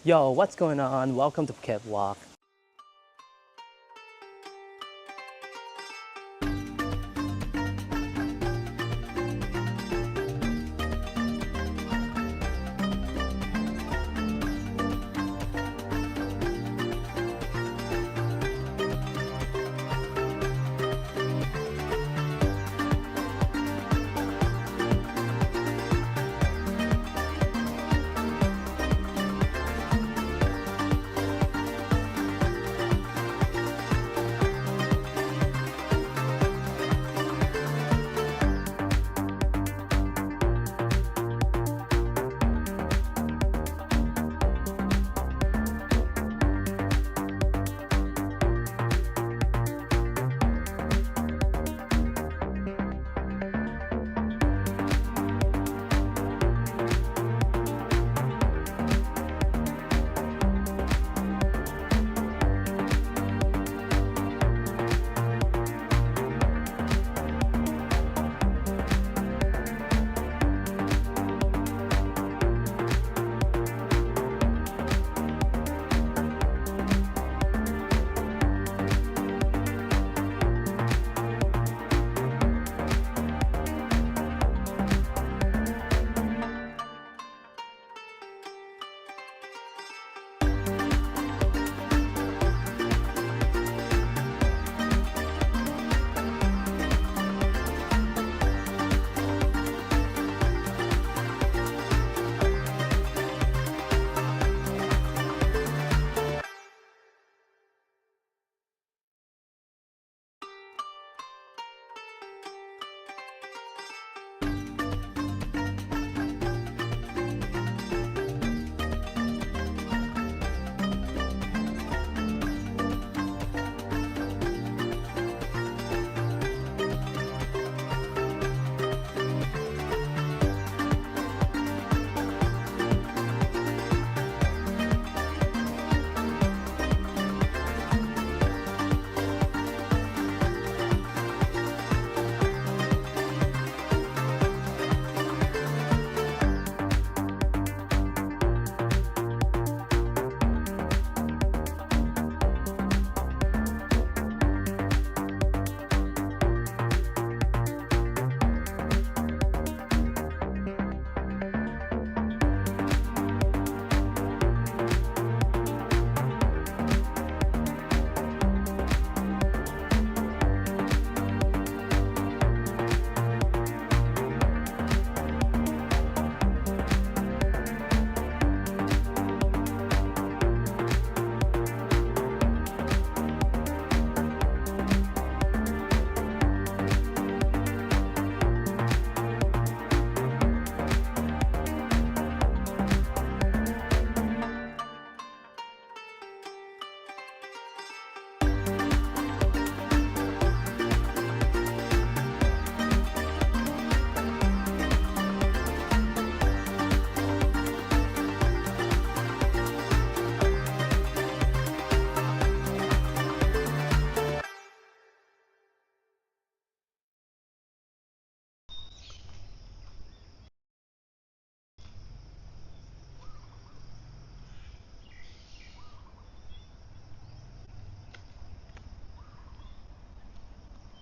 Yo, what's going on? Welcome to Phuket Walk.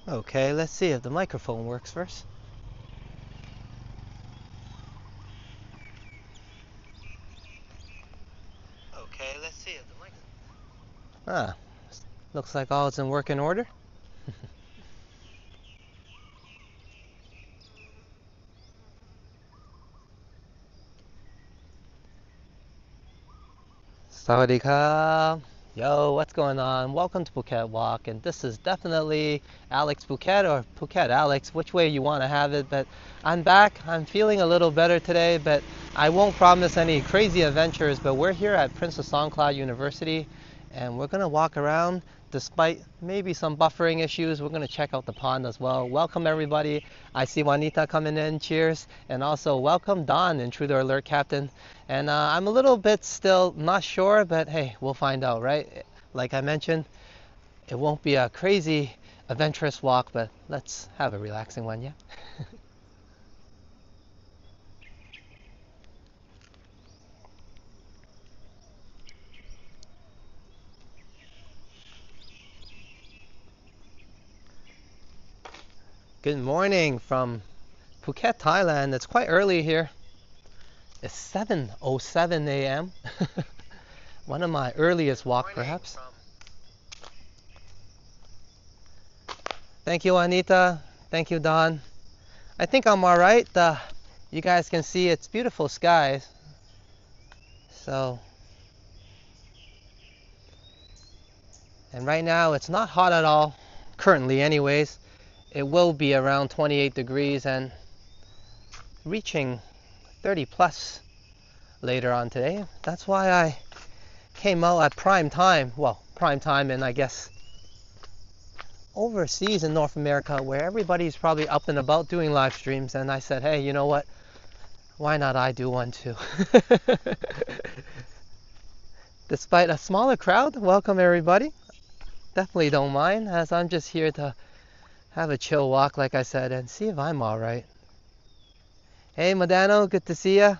Okay, let's see if the microphone works first. Okay, let's see if the microphone. Looks like all is in working order. Sawadee. Yo, what's going on? Welcome to Phuket Walk, and this is definitely Alex Phuket or Phuket Alex, which way you want to have it. But I'm back. I'm feeling a little better today, but I won't promise any crazy adventures. But we're here at Princess Songkla University, and we're gonna walk around. Despite maybe some buffering issues, we're gonna check out the pond as well. Welcome everybody. I see Juanita coming in. Cheers, and also welcome Don, Intruder Alert Captain. And I'm a little bit still not sure, but hey, we'll find out, right? Like I mentioned, it won't be a crazy adventurous walk, but let's have a relaxing one, yeah? Good morning from Phuket, Thailand. It's quite early here. It's 7:07 a.m. One of my earliest walk, perhaps. Thank you, Anita. Thank you, Don. I think I'm all right. You guys can see it's beautiful skies. So, and right now it's not hot at all. Currently, anyways. It will be around 28 degrees and reaching 30 plus later on today. That's why I came out at prime time. Well, prime time and I guess overseas in North America where everybody's probably up and about doing live streams, and I said, hey, you know what? Why not I do one too? Despite a smaller crowd, welcome everybody. Definitely don't mind, as I'm just here to have a chill walk, like I said, and see if I'm alright. Hey Modano, good to see ya.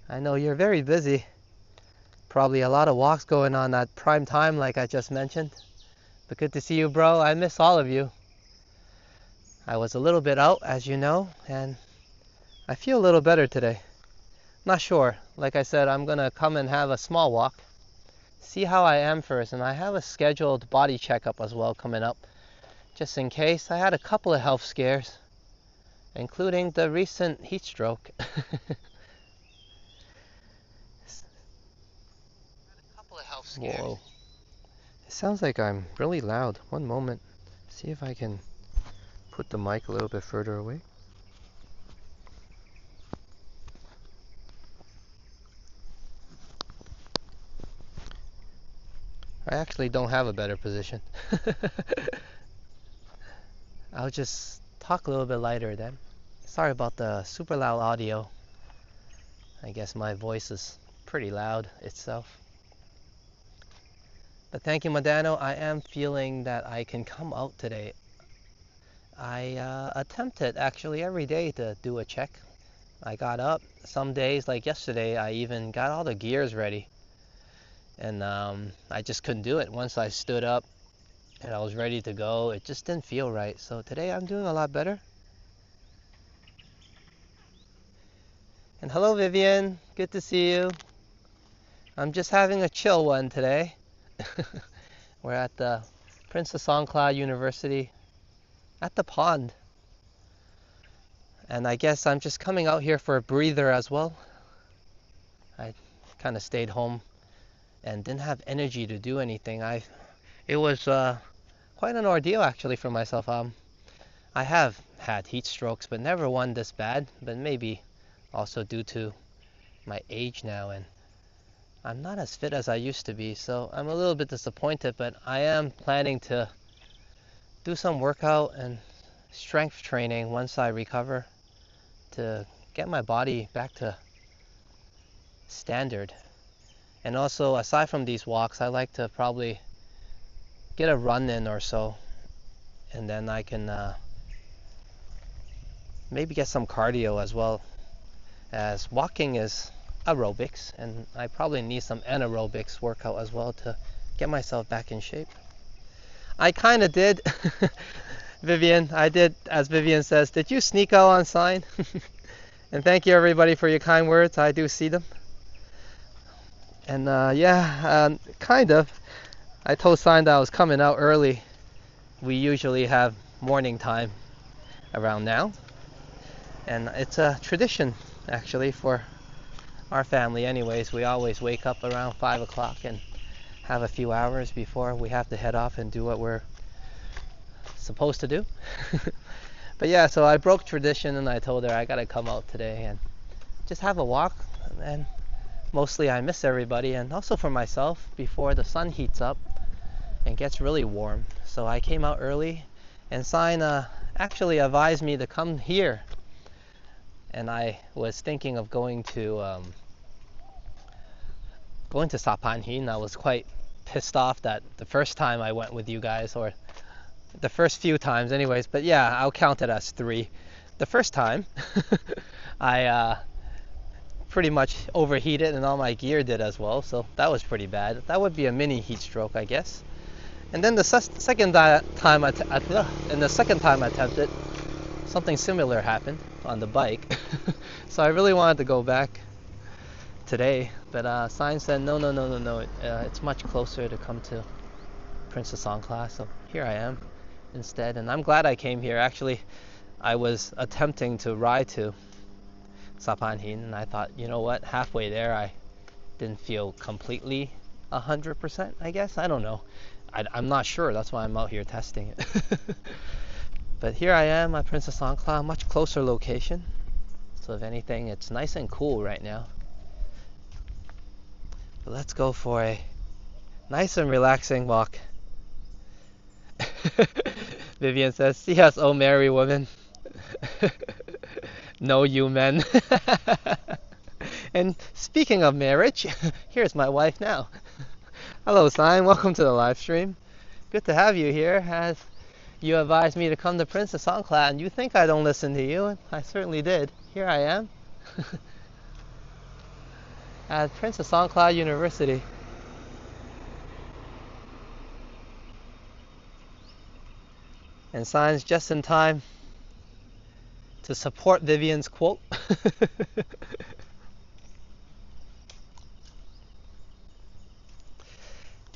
I know you're very busy. Probably a lot of walks going on at prime time, like I just mentioned. But good to see you, bro. I miss all of you. I was a little bit out, as you know, and I feel a little better today. Not sure. Like I said, I'm gonna come and have a small walk. See how I am first, and I have a scheduled body checkup as well coming up. Just in case. I had a couple of health scares, including the recent heat stroke. Whoa. It sounds like I'm really loud. One moment. See if I can put the mic a little bit further away. I actually don't have a better position. I'll just talk a little bit lighter then. Sorry about the super loud audio. I guess my voice is pretty loud itself. But thank you, Modano. I am feeling that I can come out today. I attempted actually every day to do a check. I got up. Some days, like yesterday, I even got all the gears ready. And I just couldn't do it. Once I stood up and I was ready to go, it just didn't feel right. So today I'm doing a lot better. And hello, Vivian. Good to see you. I'm just having a chill one today. We're at the Princess Songkla University at the pond. And I guess I'm just coming out here for a breather as well. I kind of stayed home and didn't have energy to do anything. It was quite an ordeal actually for myself. I have had heat strokes, but never one this bad. But maybe also due to my age now, and I'm not as fit as I used to be. So I'm a little bit disappointed, but I am planning to do some workout and strength training once I recover to get my body back to standard. And also, aside from these walks, I like to probably get a run in or so, and then I can maybe get some cardio as well, as walking is aerobics, and I probably need some anaerobics workout as well to get myself back in shape. I kind of did. Vivian, I did, as Vivian says, did you sneak out on sign? And thank you everybody for your kind words. I do see them. And kind of. I told Sign that I was coming out early. We usually have morning time around now. And it's a tradition, actually, for our family anyways. We always wake up around 5 o'clock and have a few hours before we have to head off and do what we're supposed to do. But yeah, so I broke tradition and I told her I gotta come out today and just have a walk. And mostly I miss everybody, and also for myself before the sun heats up and gets really warm. So I came out early, and Sign actually advised me to come here. And I was thinking of going to Sapanhin. I was quite pissed off that the first time I went with you guys, or the first few times anyways, but yeah, I'll count it as 3. The first time I pretty much overheated, and all my gear did as well, so that was pretty bad. That would be a mini heat stroke, I guess. And then the second time I attempted, something similar happened on the bike. So I really wanted to go back today, but Sign said no, no, no, no, no. It's much closer to come to Princess Songkla, so here I am instead. And I'm glad I came here. Actually, I was attempting to ride to Sapanhin, and I thought, you know what, halfway there I didn't feel completely 100%, I guess. I don't know. I'm not sure. That's why I'm out here testing it. But here I am at Princess Songkla, much closer location. So if anything, it's nice and cool right now. But let's go for a nice and relaxing walk. Vivian says, "See us, oh merry woman." No, you men. And speaking of marriage, here's my wife now. Hello, Sign. Welcome to the live stream. Good to have you here. As you advised me to come to Princess Songkla, and you think I don't listen to you, and I certainly did. Here I am at Princess Songkla University. And Sign's just in time to support Vivian's quote.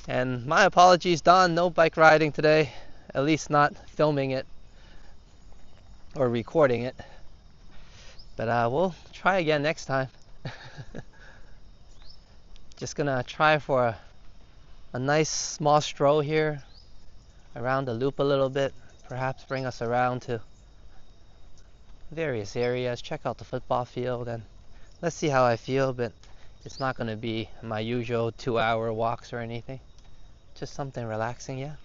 And my apologies, Don, no bike riding today, at least not filming it or recording it. But we'll try again next time. Just gonna try for a nice small stroll here around the loop a little bit, perhaps bring us around to various areas, check out the football field, and let's see how I feel. But it's not gonna be my usual 2-hour walks or anything. Just something relaxing, yeah.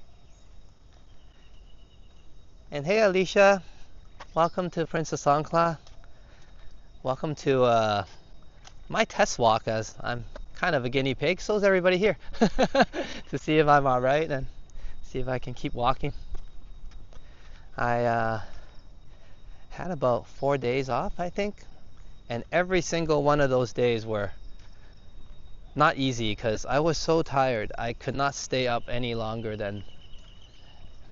And hey, Alicia, welcome to Princess Songkla. Welcome to my test walk, as I'm kind of a guinea pig. So is everybody here to see if I'm all right and see if I can keep walking. I had about 4 days off, I think, and every single one of those days were not easy because I was so tired. I could not stay up any longer than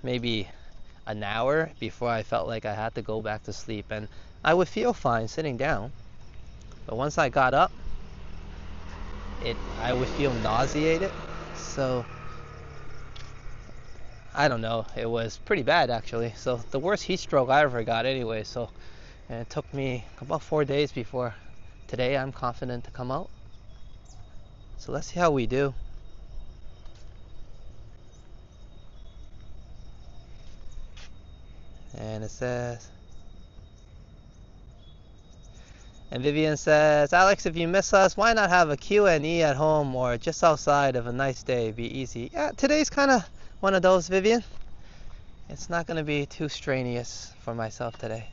maybe an hour before I felt like I had to go back to sleep, and I would feel fine sitting down, but once I got up, I would feel nauseated. So I don't know, it was pretty bad actually. So the worst heat stroke I ever got anyway. So, and it took me about 4 days before today I'm confident to come out. So let's see how we do. And it says, and Vivian says, Alex, if you miss us, why not have a Q&E at home or just outside of a nice day? Be easy. Yeah, today's kind of one of those, Vivian. It's not going to be too strenuous for myself today.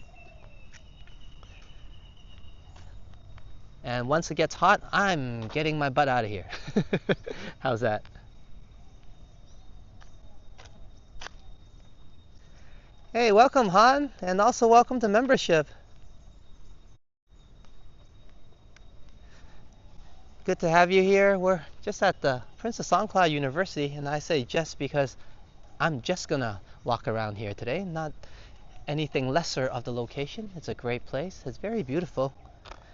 And once it gets hot, I'm getting my butt out of here. How's that? Hey, welcome, Han, and also welcome to membership. Good to have you here. We're just at the Princess Songkla University, and I say just because I'm just gonna walk around here today, not anything lesser of the location. It's a great place. It's very beautiful.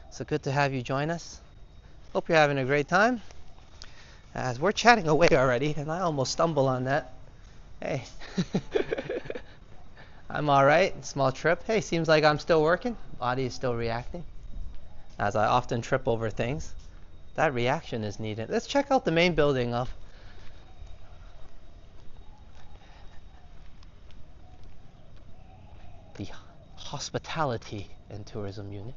So good to have you join us. Hope you're having a great time. As we're chatting away already, and I almost stumble on that. Hey. I'm alright. Small trip. Hey, seems like I'm still working. Body is still reacting. As I often trip over things. That reaction is needed. Let's check out the main building of the Hospitality and Tourism Unit.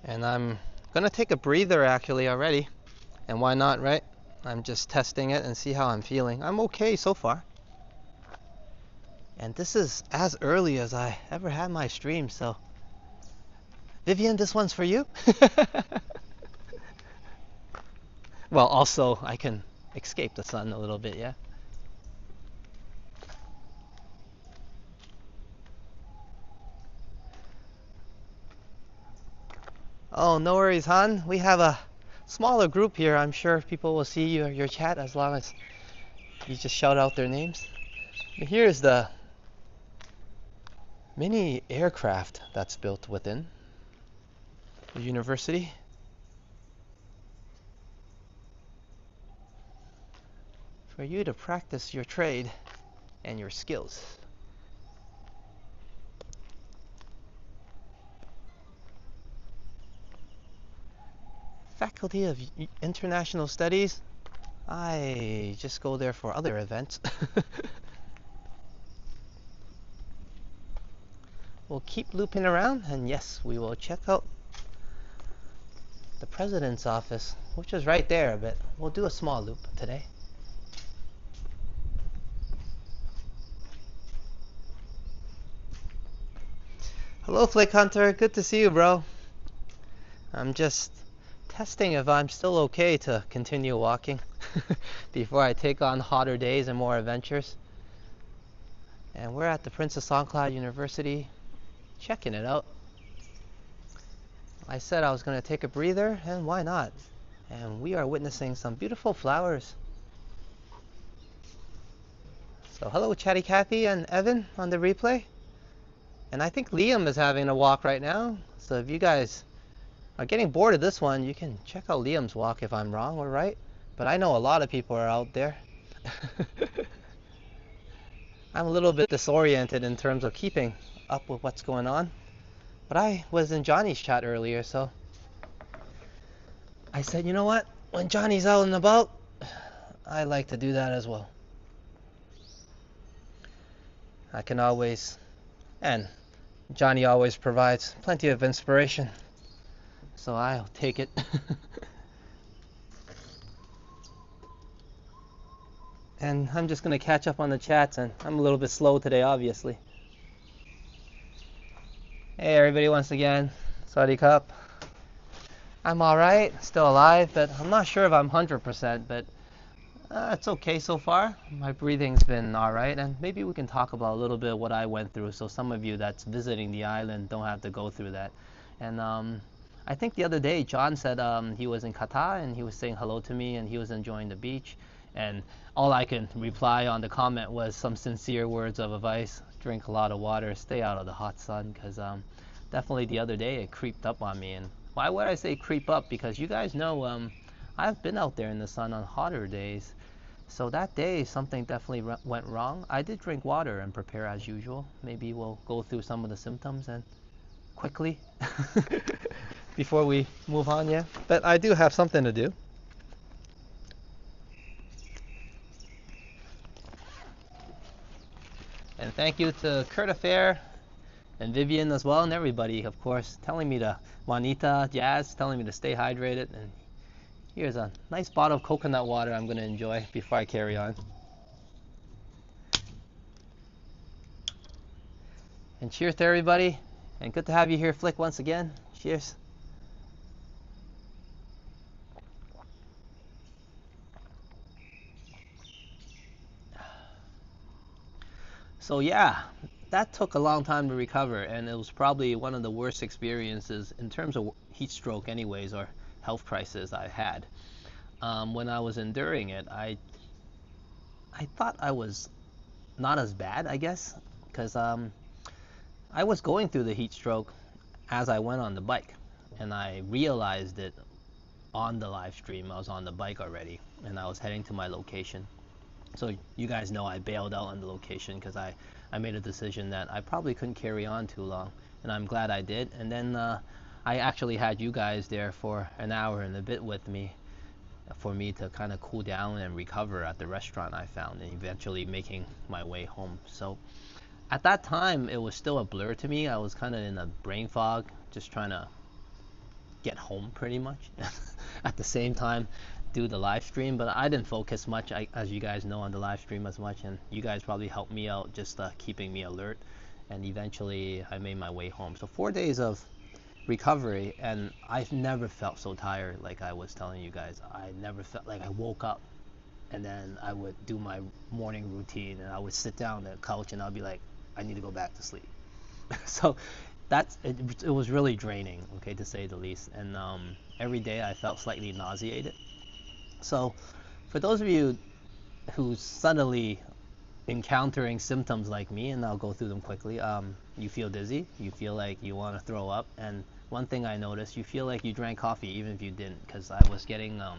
And I'm gonna take a breather actually already. And why not, right? I'm just testing it and see how I'm feeling. I'm okay so far. And this is as early as I ever had my stream, so Vivian, this one's for you. Well, also I can escape the sun a little bit, yeah. Oh, no worries, Han. We have a smaller group here. I'm sure people will see your chat as long as you just shout out their names. But here's the mini aircraft that's built within the university. For you to practice your trade and your skills. Faculty of International Studies. I just go there for other events. We'll keep looping around, and yes, we will check out the president's office, which is right there, but we'll do a small loop today. Hello, Flick Hunter. Good to see you, bro. I'm just testing if I'm still okay to continue walking before I take on hotter days and more adventures. And we're at the Princess Songkla University, checking it out. I said I was going to take a breather, and why not? And we are witnessing some beautiful flowers. So hello, Chatty Cathy and Evan on the replay. And I think Liam is having a walk right now. So if you guys are getting bored of this one, you can check out Liam's walk if I'm wrong or right. But I know a lot of people are out there. I'm a little bit disoriented in terms of keeping up with what's going on. But I was in Johnny's chat earlier, so I said, you know what? When Johnny's out and about, I like to do that as well. I can always, and Johnny always provides plenty of inspiration, so I'll take it. And I'm just going to catch up on the chats, and I'm a little bit slow today, obviously. Hey everybody, once again, Sawadee Cup. I'm alright, still alive, but I'm not sure if I'm 100%, but it's okay so far. My breathing's been alright, and maybe we can talk about a little bit of what I went through, so some of you that's visiting the island don't have to go through that. And I think the other day John said he was in Qatar and he was saying hello to me and he was enjoying the beach, and all I can reply on the comment was some sincere words of advice. Drink a lot of water, stay out of the hot sun, because definitely the other day it creeped up on me. And why would I say creep up? Because you guys know I've been out there in the sun on hotter days. So that day something definitely went wrong. I did drink water and prepare as usual. Maybe we'll go through some of the symptoms and quickly before we move on, yeah. But I do have something to do. And thank you to Kurt Affair and Vivian as well, and everybody, of course, telling me to, Juanita, Jazz, telling me to stay hydrated. And here's a nice bottle of coconut water I'm going to enjoy before I carry on. And cheers to everybody, and good to have you here, Flick, once again. Cheers. So yeah, that took a long time to recover, and it was probably one of the worst experiences in terms of heat stroke anyways, or health crisis I had. When I was enduring it, I thought I was not as bad, I guess, because I was going through the heat stroke as I went on the bike, and I realized it on the live stream. I was on the bike already, and I was heading to my location. So you guys know I bailed out on the location because I made a decision that I probably couldn't carry on too long, and I'm glad I did. And then I actually had you guys there for an hour and a bit with me for me to kind of cool down and recover at the restaurant I found, and eventually making my way home. So at that time it was still a blur to me. I was kind of in a brain fog, just trying to get home pretty much at the same time do the live stream, but I didn't focus much, as you guys know, on the live stream as much, and you guys probably helped me out just keeping me alert, and eventually I made my way home. So 4 days of recovery, and I've never felt so tired. Like I was telling you guys, I never felt like I woke up and then I would do my morning routine and I would sit down on the couch and I'll be like, I need to go back to sleep. So it was really draining, okay, to say the least. And every day I felt slightly nauseated. So for those of you who suddenly encountering symptoms like me, and I'll go through them quickly. You feel dizzy, you feel like you want to throw up, and one thing I noticed, you feel like you drank coffee even if you didn't, because I was getting a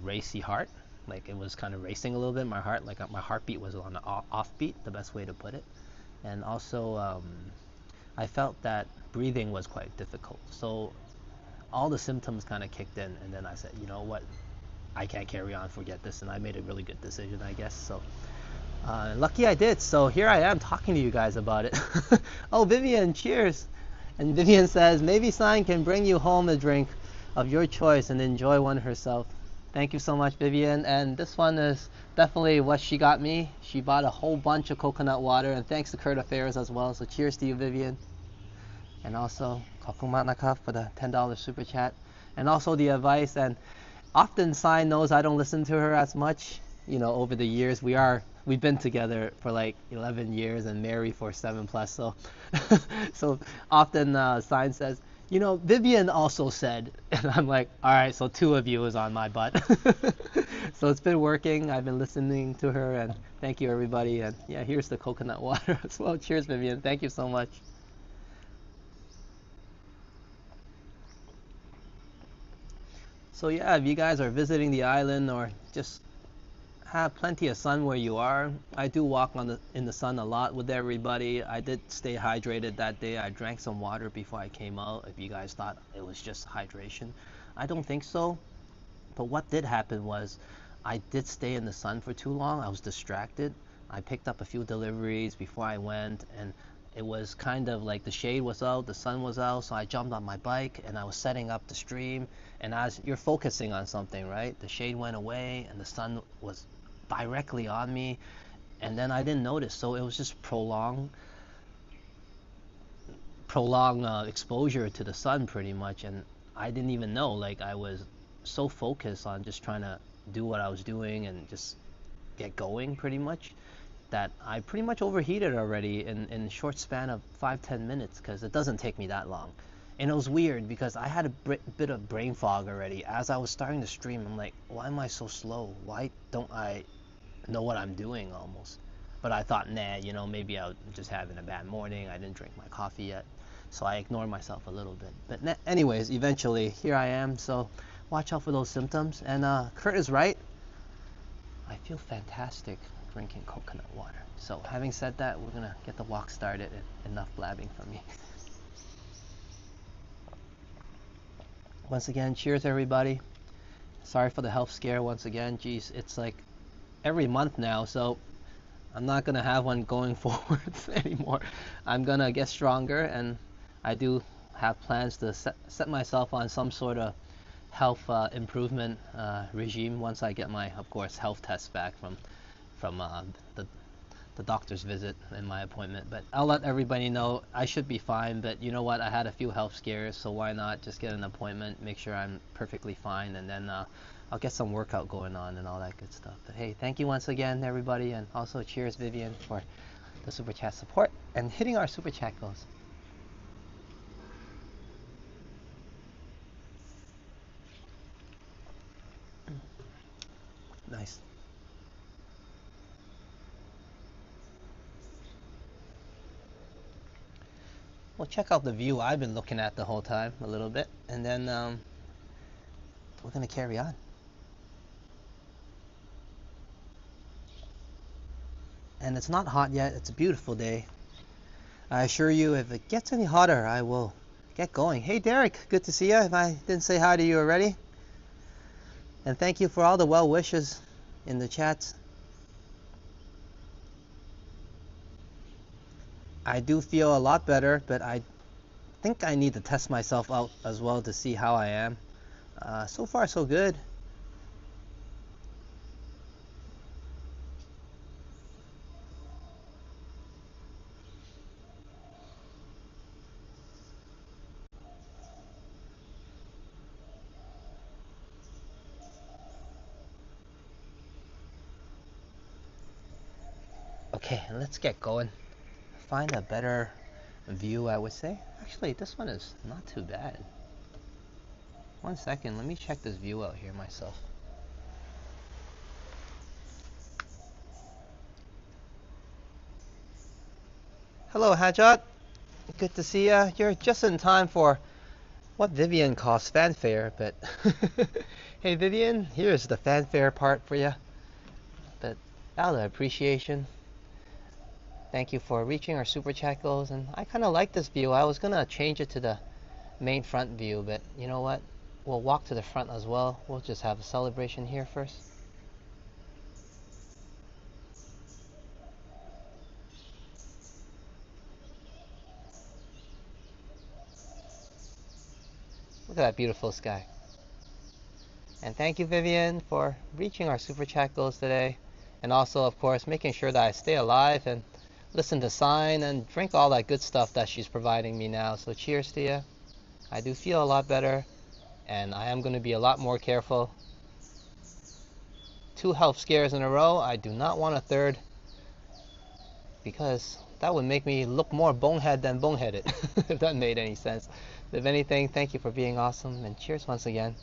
racy heart, like it was kind of racing a little bit. My heart, like my heartbeat was on the offbeat, the best way to put it, and also I felt that breathing was quite difficult. So all the symptoms kind of kicked in, and then I said, you know what, I can't carry on, forget this, and I made a really good decision, I guess. So lucky I did. So here I am talking to you guys about it. Oh, Vivian, cheers. And Vivian says, maybe Sign can bring you home a drink of your choice and enjoy one herself. Thank you so much, Vivian. And this one is definitely what she got me. She bought a whole bunch of coconut water, and thanks to Kurt Affairs as well. So cheers to you, Vivian. And also, Kokumat Nakaf for the $10 super chat. And also the advice. And often Sign knows I don't listen to her as much. You know, over the years, we've been together for like 11 years and married for 7 plus. So, so often Sign says, you know, Vivian also said, and I'm like, all right, so 2 of you is on my butt. So it's been working. I've been listening to her, and thank you, everybody. And yeah, here's the coconut water as well. Cheers, Vivian. Thank you so much. So yeah, if you guys are visiting the island or just have plenty of sun where you are. I do walk in the sun a lot with everybody. I did stay hydrated that day. I drank some water before I came out. If you guys thought it was just hydration, I don't think so. But what did happen was I did stay in the sun for too long. I was distracted. I picked up a few deliveries before I went, and it was kind of like the shade was out, the sun was out, so I jumped on my bike and I was setting up the stream. And as you're focusing on something, right, the shade went away and the sun was directly on me, and then I didn't notice. So it was just prolonged exposure to the sun pretty much, and I didn't even know. Like I was so focused on just trying to do what I was doing and just get going pretty much that I pretty much overheated already in a short span of 5-10 minutes, because it doesn't take me that long. And it was weird because I had a bit of brain fog already. As I was starting to stream, I'm like, why am I so slow? Why don't I know what I'm doing almost? But I thought, nah, you know, maybe I was just having a bad morning. I didn't drink my coffee yet. So I ignored myself a little bit. But anyways, eventually, here I am. So watch out for those symptoms. And Kurt is right. I feel fantastic drinking coconut water. So having said that, we're going to get the walk started. Enough blabbing from me. Once again, cheers everybody. Sorry for the health scare once again. Geez, it's like every month now, so I'm not gonna have one going forward anymore. I'm gonna get stronger, and I do have plans to set myself on some sort of health improvement regime once I get my, of course, health test back from the doctor's visit and my appointment. But I'll let everybody know I should be fine. But you know what? I had a few health scares, so why not just get an appointment, make sure I'm perfectly fine, and then I'll get some workout going on and all that good stuff. But hey, thank you once again, everybody, and also cheers, Vivian, for the super chat support and hitting our super chat goals. Nice. Well, check out the view I've been looking at the whole time a little bit, and then we're gonna carry on. And it's not hot yet. It's a beautiful day. I assure you, if it gets any hotter, I will get going. Hey, Derek, good to see you. If I didn't say hi to you already. And thank you for all the well wishes in the chats. I do feel a lot better, but I think I need to test myself out as well to see how I am. So far, so good. Okay, let's get going. Find a better view, I would say. Actually, this one is not too bad. One second, let me check this view out here myself. Hello, Hajat. Good to see ya. You're just in time for what Vivian calls fanfare, but hey, Vivian, here's the fanfare part for you. But out of appreciation, thank you for reaching our super chat goals. And I kind of like this view. I was gonna change it to the main front view, but you know what? We'll walk to the front as well. We'll just have a celebration here first. Look at that beautiful sky. And thank you, Vivian, for reaching our super chat goals today. And also, of course, making sure that I stay alive and listen to Sign and drink all that good stuff that she's providing me now. So cheers to you. I do feel a lot better, and I am going to be a lot more careful. 2 health scares in a row. I do not want a third, because that would make me look more bonehead than boneheaded, if that made any sense. If anything, thank you for being awesome, and cheers once again.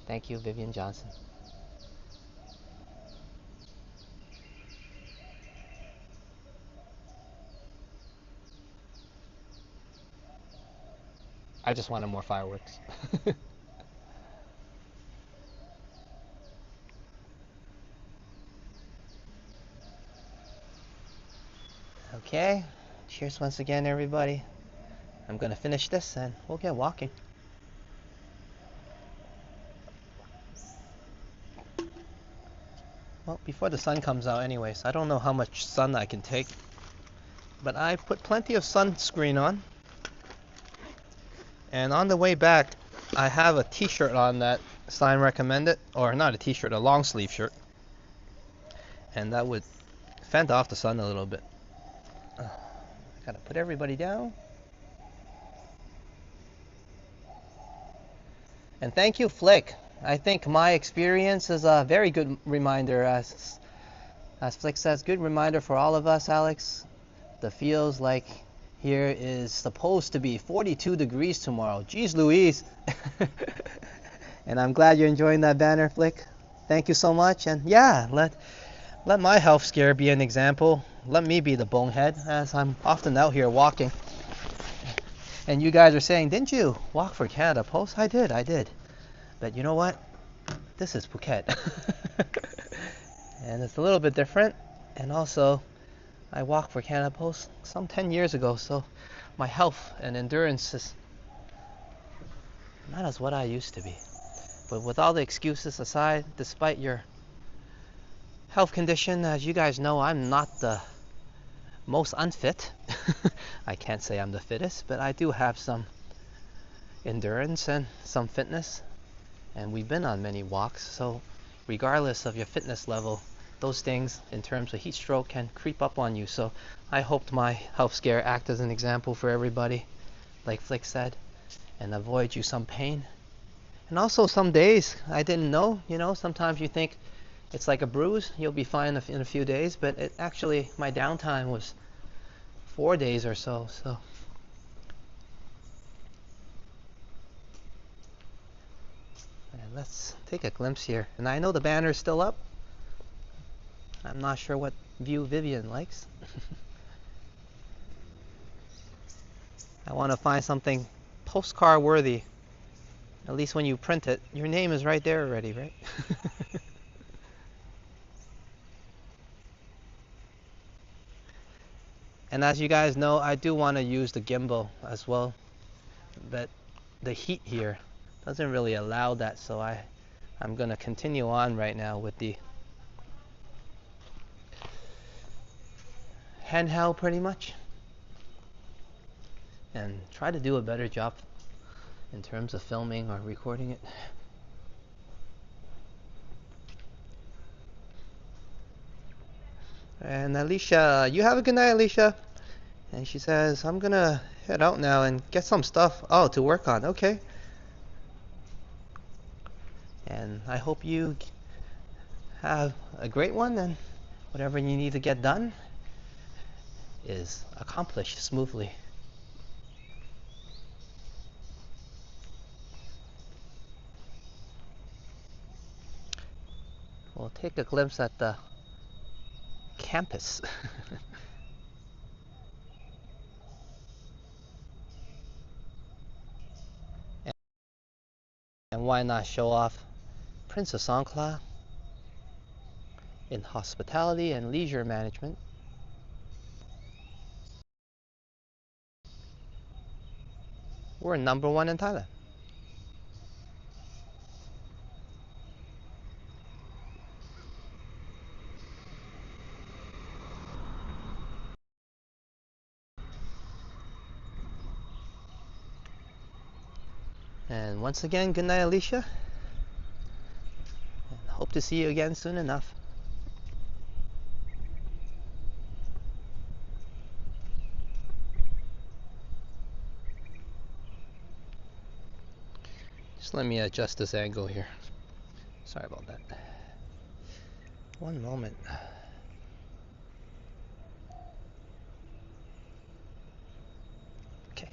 Thank you, Vivian Johnson. I just wanted more fireworks. Okay, cheers once again, everybody. I'm gonna finish this and we'll get walking. Well, before the sun comes out anyways, I don't know how much sun I can take, but I put plenty of sunscreen on. And on the way back, I have a t-shirt on that Sign recommended, or not a t-shirt, a long sleeve shirt. And that would fend off the sun a little bit. I gotta put everybody down. And thank you, Flick. I think my experience is a very good reminder, as Flick says, good reminder for all of us, Alex. The feels like here is supposed to be 42 degrees tomorrow. Jeez Louise. And I'm glad you're enjoying that banner, Flick. Thank you so much. And yeah, let my health scare be an example. Let me be the bonehead, as I'm often out here walking. And you guys are saying, didn't you walk for Canada Post? I did. But you know what? This is Phuket. And it's a little bit different. And also, I walked for Canada Post some 10 years ago, so my health and endurance is not as what I used to be. But with all the excuses aside, despite your health condition, as you guys know, I'm not the most unfit. I can't say I'm the fittest, but I do have some endurance and some fitness. And we've been on many walks, so regardless of your fitness level, those things in terms of heat stroke can creep up on you. So I hoped my health scare act as an example for everybody, like Flick said, and avoid you some pain. And also some days I didn't know, sometimes you think it's like a bruise, you'll be fine in a few days, but it actually, my downtime was 4 days or so. And let's take a glimpse here. And I know the banner's still up. I'm not sure what view Vivian likes. I want to find something postcard worthy. At least when you print it, your name is right there already, right? And as you guys know, I do want to use the gimbal as well, but the heat here doesn't really allow that, so I'm going to continue on right now with the handheld pretty much, and try to do a better job in terms of filming or recording it. And Alicia, you have a good night, Alicia. And she says, I'm gonna head out now and get some stuff to work on. Okay. And I hope you have a great one, and whatever you need to get done, is accomplished smoothly. We'll take a glimpse at the campus. And why not show off Prince of Songkla in hospitality and leisure management? We're number one in Thailand. And once again, good night, Alicia. And hope to see you again soon enough. Just let me adjust this angle here. Sorry about that. One moment. Okay.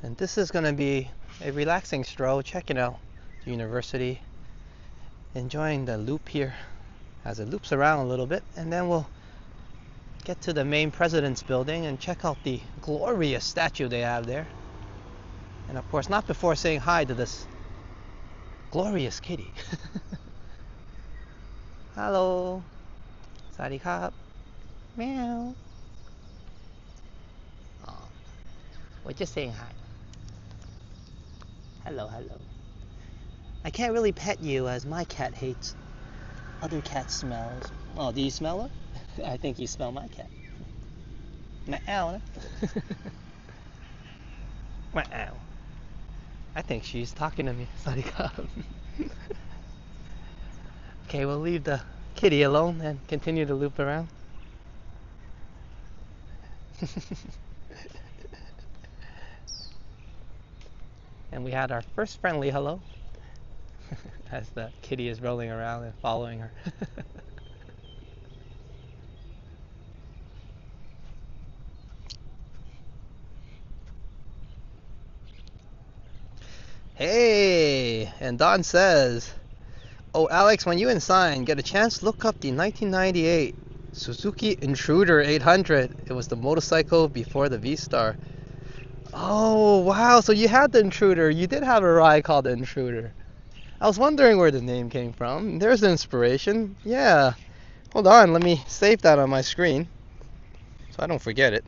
And this is going to be a relaxing stroll, checking out the university, enjoying the loop here as it loops around a little bit, and then we'll get to the main president's building and check out the glorious statue they have there. And of course, not before saying hi to this glorious kitty. Hello. Sawasdee krap. Meow. Oh, we're just saying hi. Hello, hello. I can't really pet you as my cat hates other cat smells. Oh, do you smell her? I think you smell my cat. Meow. Meow. I think she's talking to me. Sawasdee krap. Okay, we'll leave the kitty alone and continue to loop around. And we had our first friendly hello as the kitty is rolling around and following her. Hey, and Don says, oh, Alex, when you and Sign get a chance, look up the 1998 Suzuki Intruder 800. It was the motorcycle before the V-Star. Oh, wow, so you had the Intruder. You did have a ride called the Intruder. I was wondering where the name came from. There's the inspiration. Yeah. Hold on, let me save that on my screen so I don't forget it.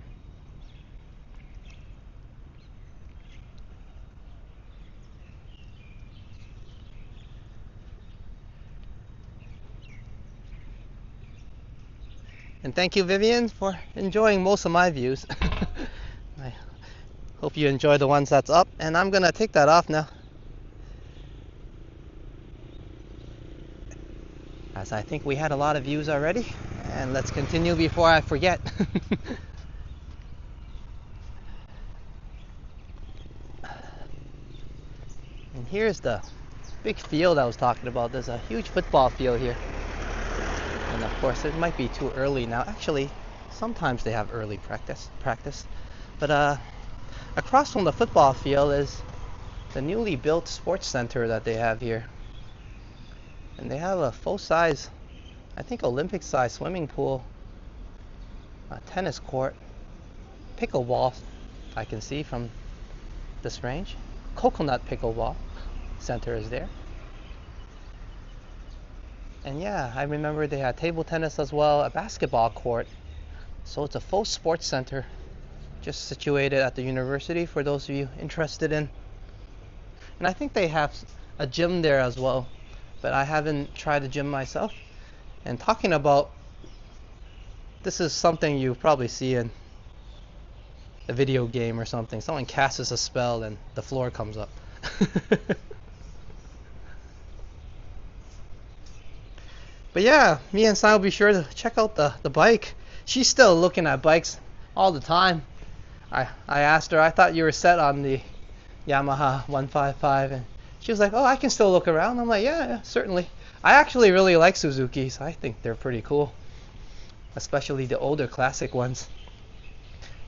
And thank you, Vivian, for enjoying most of my views. I hope you enjoy the ones that's up, and I'm gonna take that off now, as I think we had a lot of views already. And let's continue before I forget. And here's the big field I was talking about. There's a huge football field here. And of course, it might be too early now. Actually, sometimes they have early practice. But across from the football field is the newly built sports center that they have here. And they have a full-size, I think Olympic-size swimming pool, a tennis court, pickleball, I can see from this range. Coconut pickleball center is there. And yeah, I remember they had table tennis as well, a basketball court. So it's a full sports center just situated at the university for those of you interested in. And I think they have a gym there as well, but I haven't tried a gym myself. And talking about, this is something you probably see in a video game or something. Someone casts a spell and the floor comes up. But yeah, me and Sai will be sure to check out the bike. She's still looking at bikes all the time. I asked her, I thought you were set on the Yamaha 155, and she was like, "Oh, I can still look around." I'm like, "Yeah, certainly." I actually really like Suzukis. I think they're pretty cool, especially the older classic ones.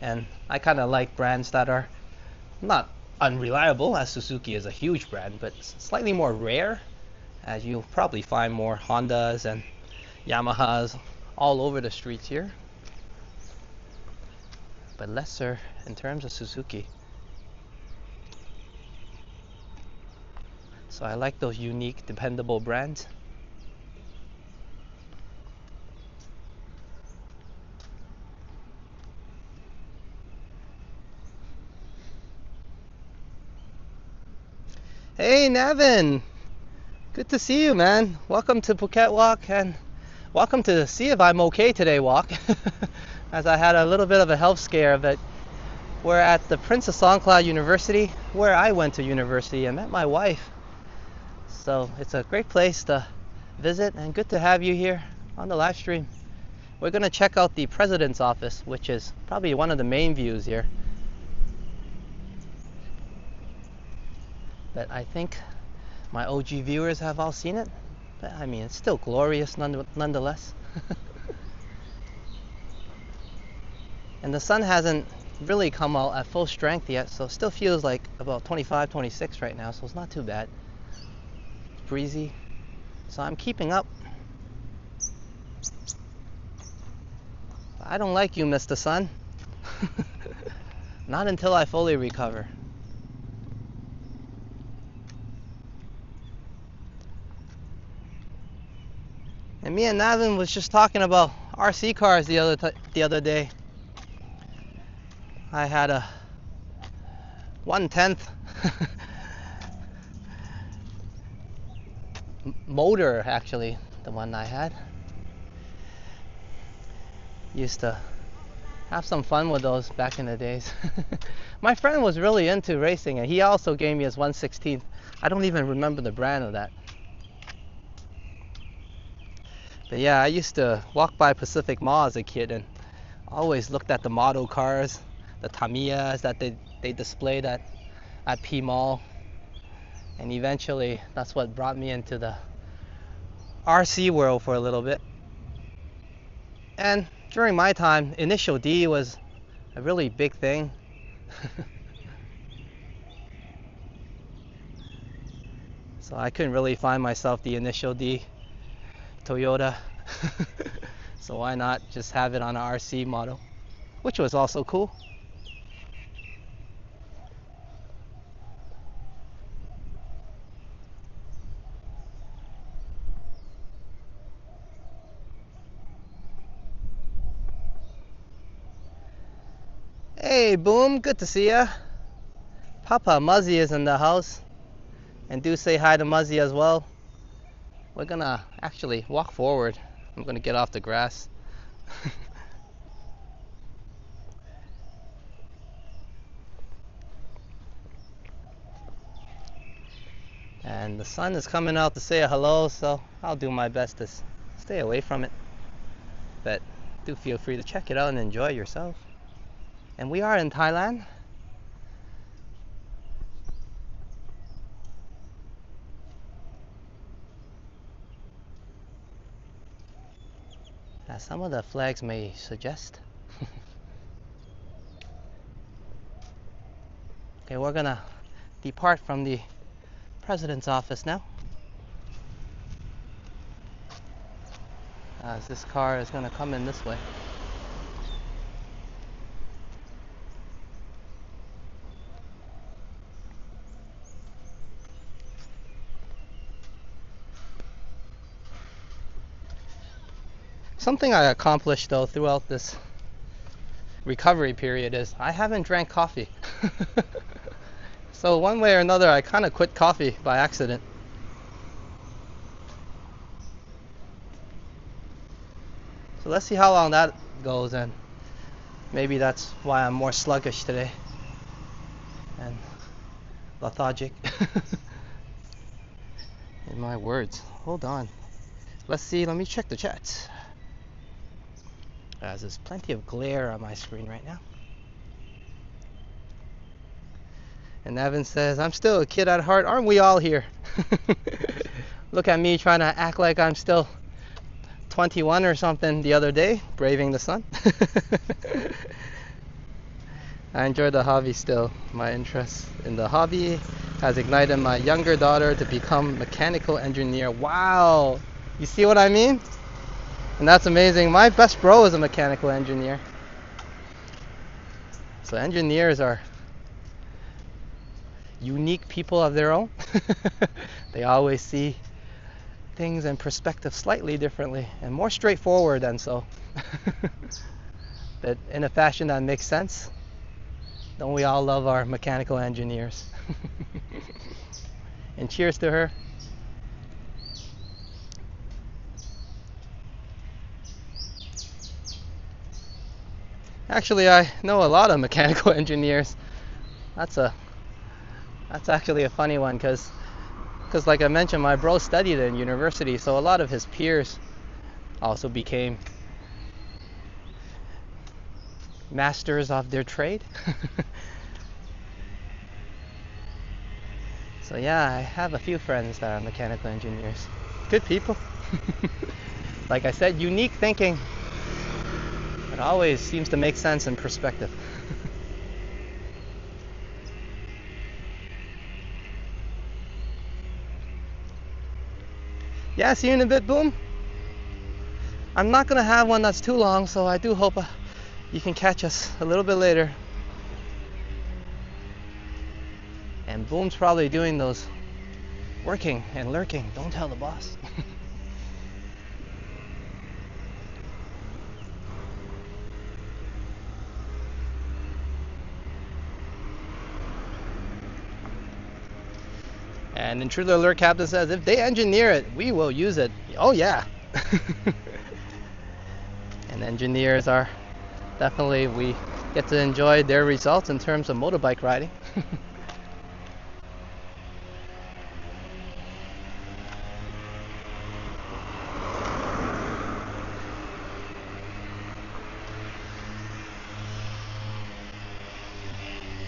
And I kind of like brands that are not unreliable, as Suzuki is a huge brand, but slightly more rare, as you'll probably find more Hondas and Yamahas all over the streets here, but lesser in terms of Suzuki. So I like those unique, dependable brands. Hey Nevin, good to see you, man. Welcome to Phuket Walk, and welcome to See If I'm Okay Today Walk. As I had a little bit of a health scare, but we're at the Prince of Songkla University, where I went to university and met my wife. So it's a great place to visit, and good to have you here on the live stream. We're going to check out the president's office, which is probably one of the main views here. But I think my OG viewers have all seen it. But I mean, it's still glorious nonetheless. And the sun hasn't really come out at full strength yet, so it still feels like about 25, 26 right now, so it's not too bad. It's breezy, so I'm keeping up. I don't like you, Mr. Sun. Not until I fully recover. And me and Navin was just talking about RC cars the other day. I had a 1/10 motor, actually, the one I had. Used to have some fun with those back in the days. My friend was really into racing, and he also gave me his 1/16. I don't even remember the brand of that. But yeah, I used to walk by Pacific Mall as a kid and always looked at the model cars, the Tamiyas that they displayed at P Mall. And eventually that's what brought me into the RC world for a little bit. And during my time, Initial D was a really big thing. So I couldn't really find myself the Initial D Toyota. So why not just have it on an RC model, which was also cool. Hey Boom, good to see ya. Papa Muzzy is in the house, and do say hi to Muzzy as well. We're gonna actually walk forward. I'm gonna get off the grass. And the sun is coming out to say a hello, so I'll do my best to stay away from it. But do feel free to check it out and enjoy yourself. And we are in Thailand. As some of the flags may suggest. Okay, we're gonna depart from the president's office now, as this car is gonna come in this way. Something I accomplished though throughout this recovery period is I haven't drank coffee. So one way or another I kind of quit coffee by accident. So let's see how long that goes, and maybe that's why I'm more sluggish today and lethargic. In my words. Hold on. Let's see, let me check the chat, as there's plenty of glare on my screen right now. And Evan says, I'm still a kid at heart. Aren't we all here? Look at me trying to act like I'm still 21 or something the other day, braving the sun. I enjoy the hobby still. My interest in the hobby has ignited my younger daughter to become a mechanical engineer. Wow! You see what I mean? And that's amazing. My best bro is a mechanical engineer. So engineers are unique people of their own. They always see things in perspective slightly differently and more straightforward than so. But in a fashion that makes sense. Don't we all love our mechanical engineers? And cheers to her. Actually, I know a lot of mechanical engineers. That's actually a funny one because like I mentioned, my bro studied in university, so a lot of his peers also became masters of their trade. So yeah, I have a few friends that are mechanical engineers. Good people. Like I said, unique thinking. It always seems to make sense in perspective. Yeah, see you in a bit, Boom. I'm not gonna have one that's too long, so I do hope you can catch us a little bit later. And Boom's probably doing those working and lurking. Don't tell the boss. And Intruder Alert Captain says, if they engineer it, we will use it. Oh yeah. And engineers are definitely, we get to enjoy their results in terms of motorbike riding.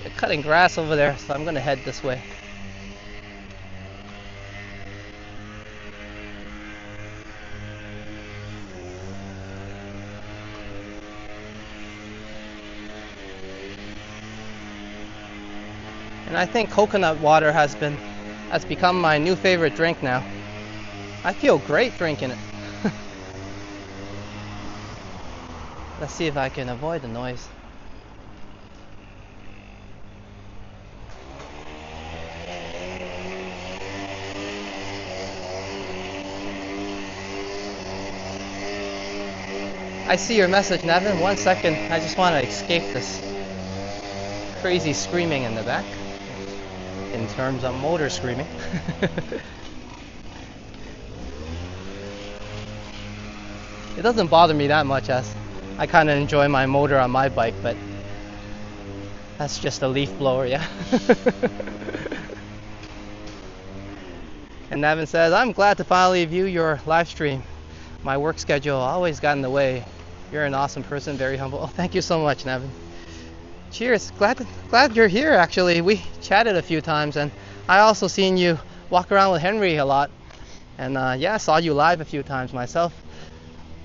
They're cutting grass over there, so I'm gonna head this way. And I think coconut water has become my new favorite drink now. I feel great drinking it. Let's see if I can avoid the noise. I see your message, Nevin. 1 second. I just want to escape this crazy screaming in the back. In terms of motor screaming. It doesn't bother me that much, as I kind of enjoy my motor on my bike, but that's just a leaf blower, yeah. And Nevin says, I'm glad to finally view your live stream. My work schedule always got in the way. You're an awesome person, very humble. Oh, thank you so much, Nevin. Cheers. Glad you're here, actually. We chatted a few times, and I also seen you walk around with Henry a lot. And yeah, I saw you live a few times myself.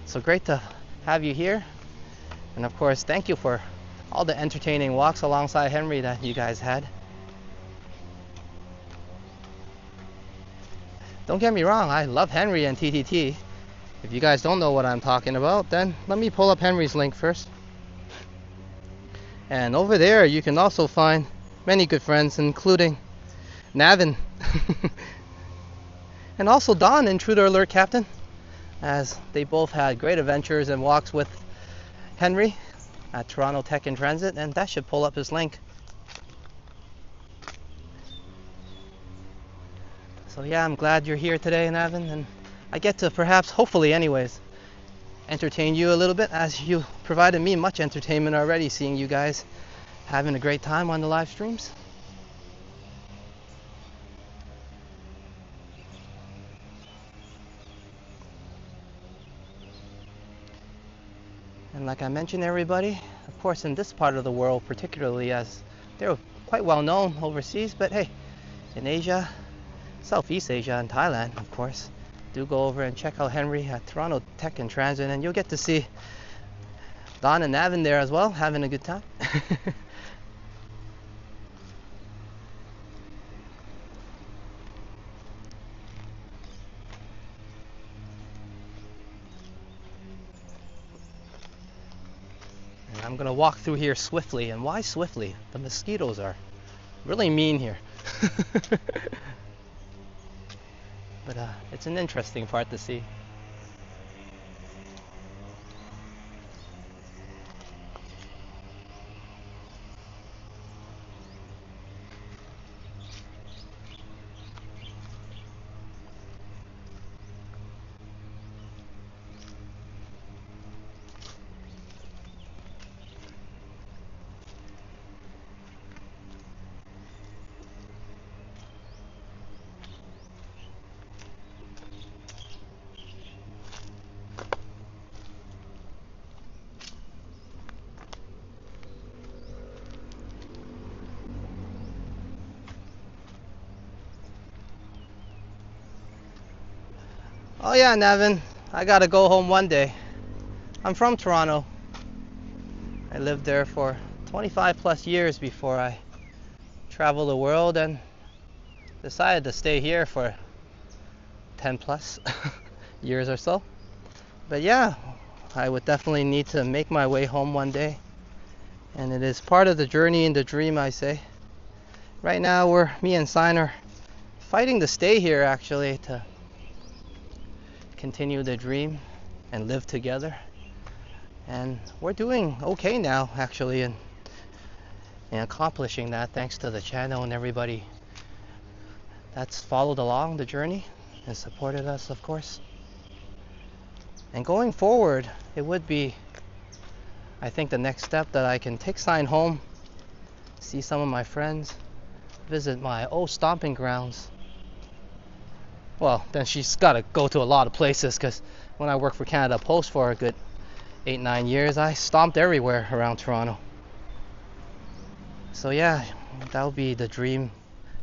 So great to have you here. And of course, thank you for all the entertaining walks alongside Henry that you guys had. Don't get me wrong, I love Henry and TTT. If you guys don't know what I'm talking about, then let me pull up Henry's link first. And over there you can also find many good friends, including Navin. And also Don, Intruder Alert Captain, as they both had great adventures and walks with Henry at Toronto Tech in Transit, and that should pull up his link. So yeah, I'm glad you're here today, Navin, and I get to perhaps, hopefully anyways, entertain you a little bit, as you provided me much entertainment already, seeing you guys having a great time on the live streams. And like I mentioned, everybody, of course in this part of the world, particularly as They're quite well known overseas, but hey, in Asia, Southeast Asia and Thailand, of course, do go over and check out Henry at Toronto Tech and Transit, and you'll get to see Don and Navin there as well, having a good time. And I'm gonna walk through here swiftly, and why swiftly? The mosquitoes are really mean here. But it's an interesting part to see. Oh yeah, Navin, I gotta go home one day. I'm from Toronto. I lived there for 25 plus years before I traveled the world and decided to stay here for 10 plus years or so. But yeah, I would definitely need to make my way home one day. And it is part of the journey and the dream, I say. Right now, me and Sign are fighting to stay here actually, to continue the dream and live together. And we're doing okay now actually in accomplishing that, thanks to the channel and everybody that's followed along the journey and supported us, of course. And going forward, it would be, I think, the next step that I can take Sign home, see some of my friends, visit my old stomping grounds. Well, then she's got to go to a lot of places, because when I worked for Canada Post for a good 8-9 years, I stomped everywhere around Toronto. So yeah, that'll be the dream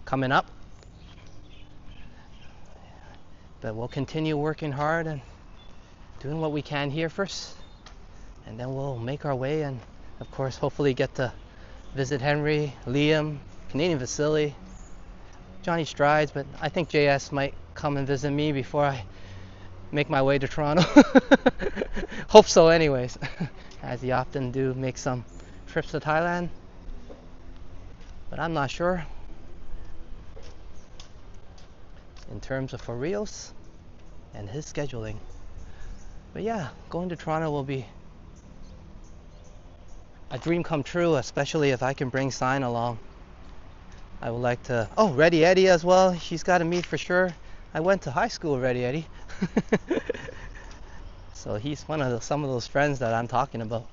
coming up. But we'll continue working hard and doing what we can here first, and then we'll make our way and, of course, hopefully get to visit Henry, Liam, Canadian Vasily, Johnny Strides, but I think JS might come and visit me before I make my way to Toronto. Hope so anyways, as he often do make some trips to Thailand, but I'm not sure in terms of for reals and his scheduling. But yeah, going to Toronto will be a dream come true, especially if I can bring Sign along. I would like to, oh, Ready Eddie as well, she's got to meet for sure. I went to high school with Ready Eddie. So he's one of some of those friends that I'm talking about.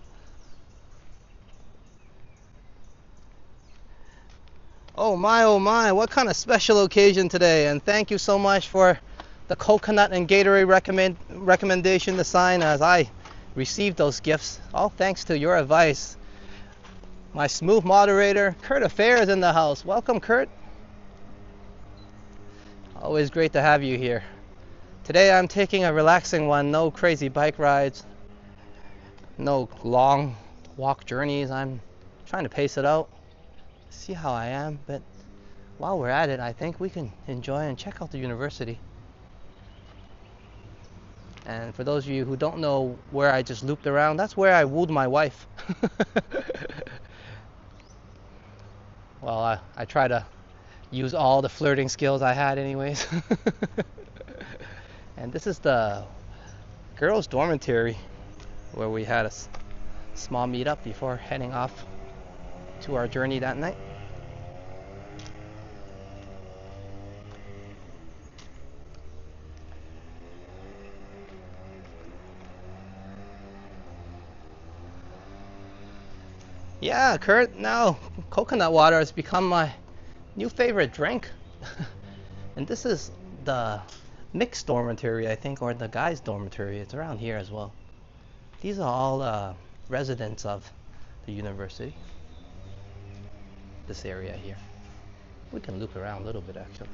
Oh my, what kind of special occasion today. And thank you so much for the coconut and Gatorade recommendation to Sign, as I received those gifts, all thanks to your advice. My smooth moderator, Kurt Affair, is in the house. Welcome, Kurt. Always great to have you here. Today I'm taking a relaxing one, no crazy bike rides, no long walk journeys. I'm trying to pace it out, see how I am, but while we're at it, I think we can enjoy and check out the university. And for those of you who don't know where I just looped around, that's where I wooed my wife. Well, I try to use all the flirting skills I had anyways. And this is the girls' dormitory where we had a small meetup before heading off to our journey that night. Yeah, Kurt, now coconut water has become my new favorite drink. And this is the mixed dormitory, I think, or the guys' dormitory. It's around here as well. These are all residents of the university. this area here. We can loop around a little bit actually.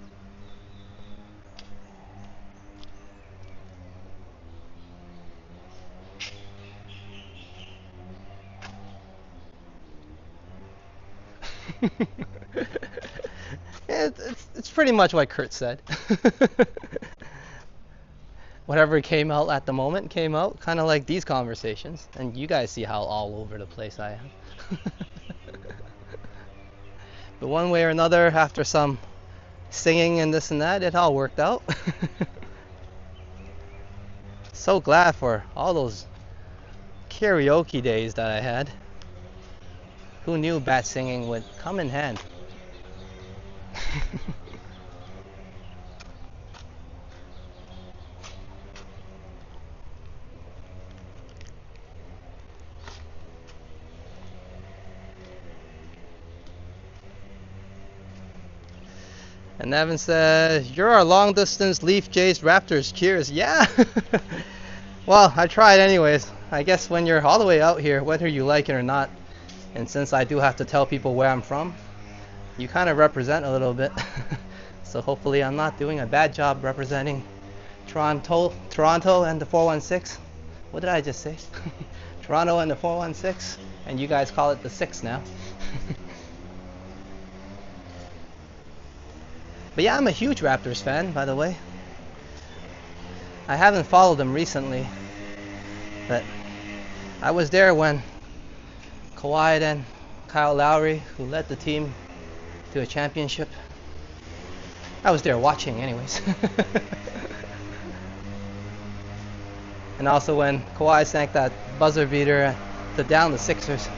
It's pretty much what Kurt said. Whatever came out at the moment came out, kind of like these conversations. And you guys see how all over the place I am. But one way or another, after some singing and this and that, it all worked out. So glad for all those karaoke days that I had. Who knew bat singing would come in hand? And Evan says, "You're our long distance Leaf Jays Raptors. Cheers." Yeah. Well, I tried anyways. I guess when you're all the way out here, whether you like it or not, and since I do have to tell people where I'm from, you kind of represent a little bit. So hopefully I'm not doing a bad job representing Toronto and the 416. What did I just say? Toronto and the 416, and you guys call it the 6 now. But yeah, I'm a huge Raptors fan, by the way. I haven't followed them recently, but I was there when Kawhi and Kyle Lowry, who led the team to a championship. I was there watching anyways. And also when Kawhi sank that buzzer beater to down the Sixers.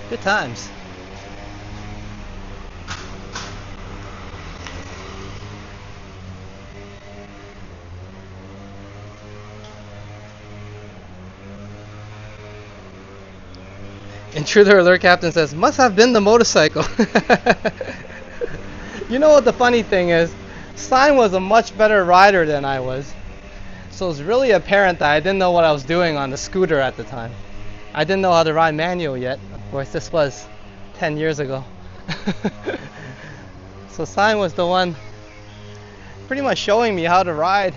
Good times. Intruder alert captain says, "Must have been the motorcycle." You know what the funny thing is? Stein was a much better rider than I was. So it's really apparent that I didn't know what I was doing on the scooter at the time. I didn't know how to ride manual yet. Of course, this was 10 years ago. So Stein was the one pretty much showing me how to ride,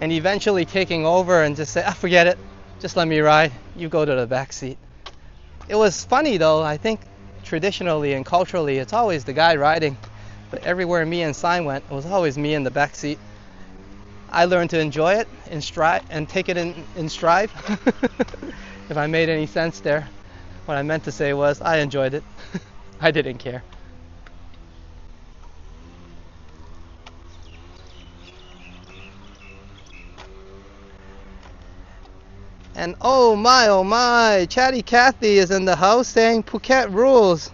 and eventually taking over and just say, "Ah, forget it. Just let me ride. You go to the back seat." It was funny though. I think traditionally and culturally, it's always the guy riding. But everywhere me and Stein went, it was always me in the back seat. I learned to enjoy it in stride and take it in stride. If I made any sense there, what I meant to say was I enjoyed it. I didn't care. And oh my, Chatty Cathy is in the house saying Phuket rules.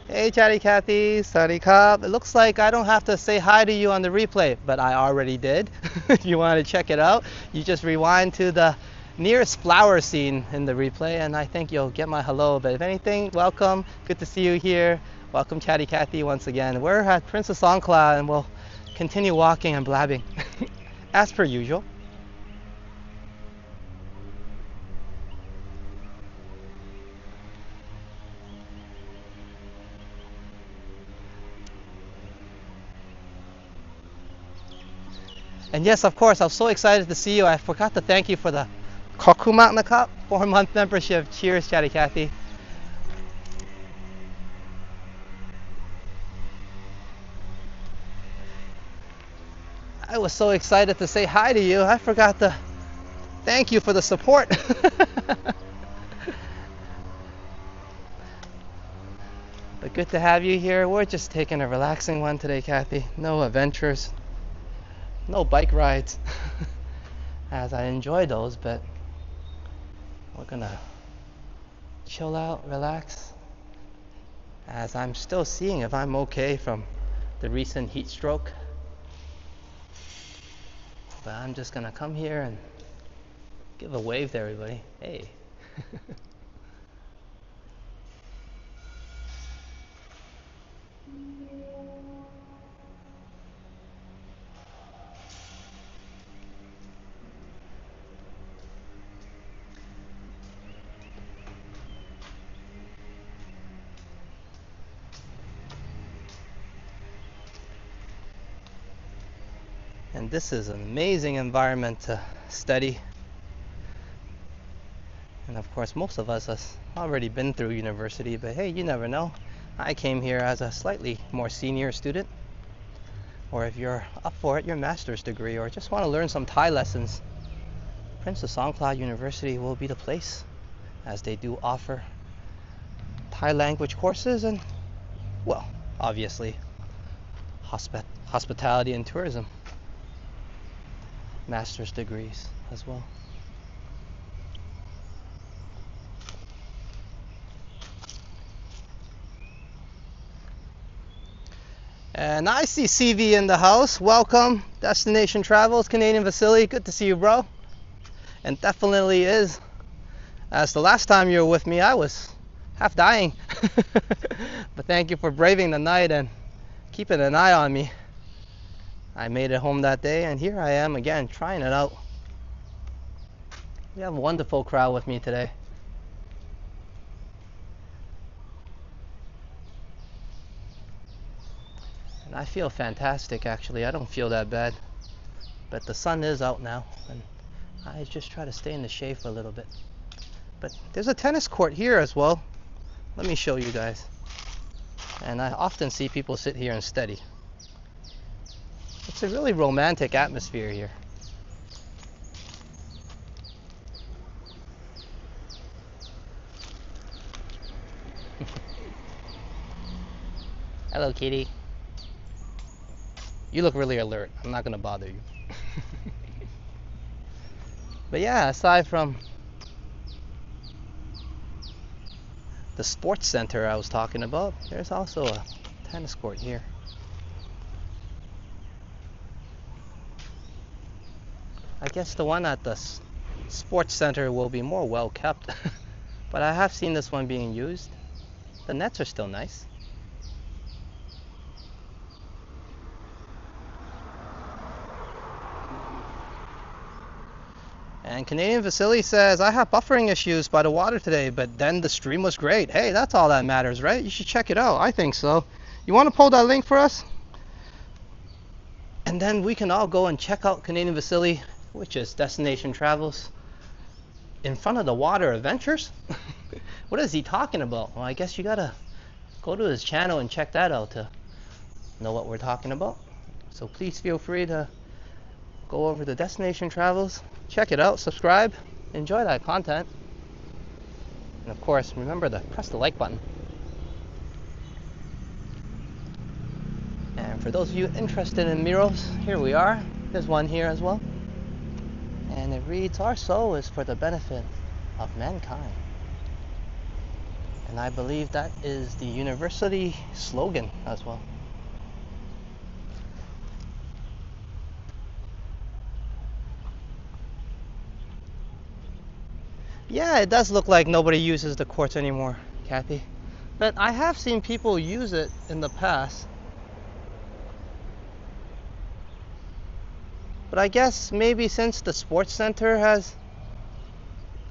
Hey Chatty Cathy, Sunny Cop. It looks like I don't have to say hi to you on the replay, but I already did. If you want to check it out, you just rewind to the nearest flower scene in the replay, and I think you'll get my hello. But if anything, welcome. Good to see you here. Welcome Chatty Cathy once again. We're at Princess Songkla, and we'll continue walking and blabbing as per usual. And yes, of course, I was so excited to see you. I forgot to thank you for the Kokumak Nakap 4-month membership. Cheers, Chatty Cathy. I was so excited to say hi to you. I forgot to thank you for the support. But good to have you here. We're just taking a relaxing one today, Cathy. No adventures, no bike rides, as I enjoy those, but we're gonna chill out, relax, as I'm still seeing if I'm okay from the recent heat stroke. But I'm just gonna come here and give a wave to everybody. Hey. And this is an amazing environment to study. And of course, most of us has already been through university, but hey, you never know. I came here as a slightly more senior student, or if you're up for it, your master's degree, or just want to learn some Thai lessons, Princess Songkla University will be the place, as they do offer Thai language courses and, well, obviously, hospitality and tourism master's degrees as well. And I see CV in the house. Welcome, Destination Travels, Canadian Vasily. Good to see you, bro. And definitely is, as the last time you were with me, I was half dying. But thank you for braving the night and keeping an eye on me. I made it home that day, and here I am again, trying it out. We have a wonderful crowd with me today. And I feel fantastic, actually. I don't feel that bad. But the sun is out now, and I just try to stay in the shade for a little bit. But there's a tennis court here as well. Let me show you guys. And I often see people sit here and study. It's a really romantic atmosphere here. Hello, kitty. You look really alert. I'm not gonna bother you. But yeah, aside from the sports center I was talking about, there's also a tennis court here. I guess the one at the sports center will be more well kept. But I have seen this one being used. The nets are still nice. And Canadian Vasily says, I have buffering issues by the water today, but then the stream was great. Hey, that's all that matters, right? You should check it out. I think so. You want to pull that link for us? And then we can all go and check out Canadian Vasily, which is Destination Travels, in front of the water adventures. What is he talking about? Well, I guess you gotta go to his channel and check that out to know what we're talking about. So please feel free to go over to Destination Travels, check it out, subscribe, enjoy that content. And of course, remember to press the like button. And for those of you interested in murals, here we are. There's one here as well. And it reads, our soul is for the benefit of mankind. And I believe that is the university slogan as well. Yeah, it does look like nobody uses the courts anymore, Kathy. But I have seen people use it in the past. But I guess maybe since the sports center has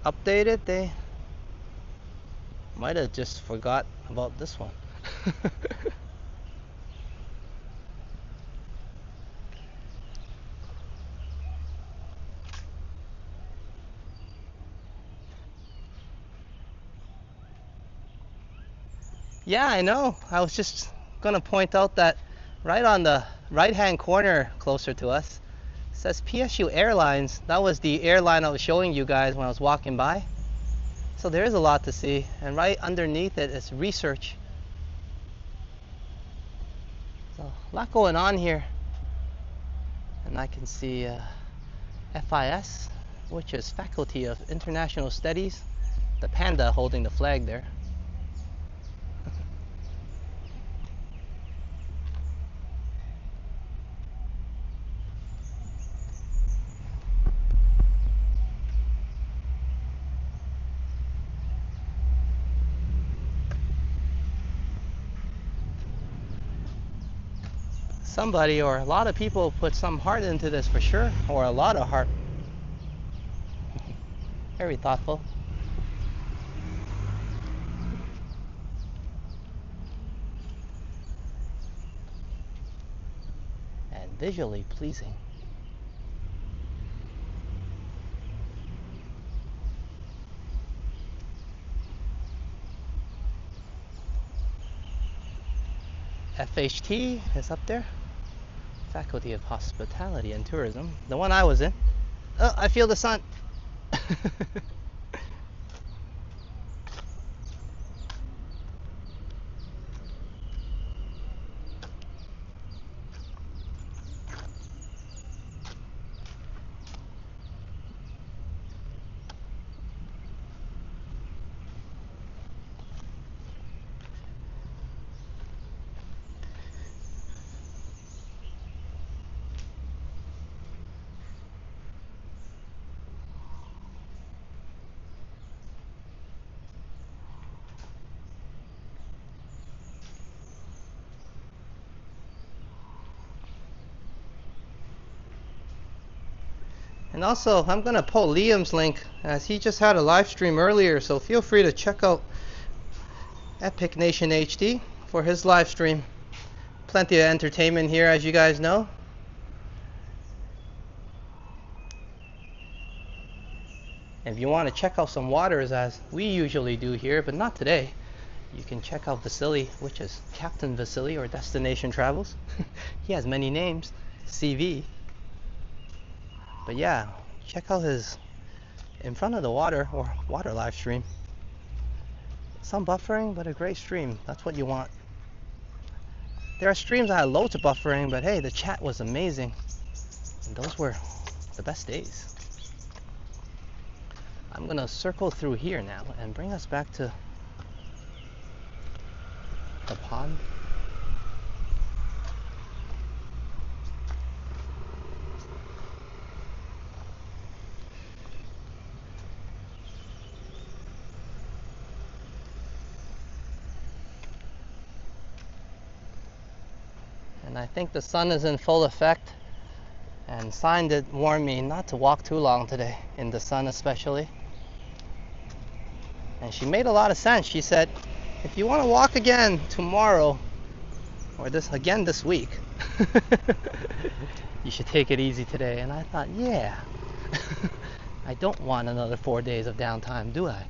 updated, they might have just forgot about this one. Yeah, I know. I was just gonna point out that right on the right-hand corner closer to us says PSU Airlines. That was the airline I was showing you guys when I was walking by. So there is a lot to see, and right underneath it is research. So a lot going on here. And I can see FIS, which is Faculty of International Studies, the panda holding the flag there. Somebody or a lot of people put some heart into this for sure, or a lot of heart. Very thoughtful. And visually pleasing. FHT is up there. Faculty of Hospitality and Tourism. The one I was in. Oh, I feel the sun. And also, I'm going to pull Liam's link as he just had a live stream earlier, so feel free to check out Epic Nation HD for his live stream. Plenty of entertainment here, as you guys know. And if you want to check out some waters, as we usually do here, but not today, you can check out Vasily, which is Captain Vasily or Destination Travels. He has many names, CV. But yeah, check out his in front of the water or water live stream. Some buffering, but a great stream. That's what you want. There are streams that had loads of buffering, but hey, the chat was amazing. And those were the best days. I'm gonna circle through here now and bring us back to the pond. And I think the sun is in full effect, and sign did warn me not to walk too long today, in the sun especially. And she made a lot of sense. She said, if you want to walk again tomorrow, or this week, you should take it easy today. And I thought, yeah, I don't want another 4 days of downtime, do I?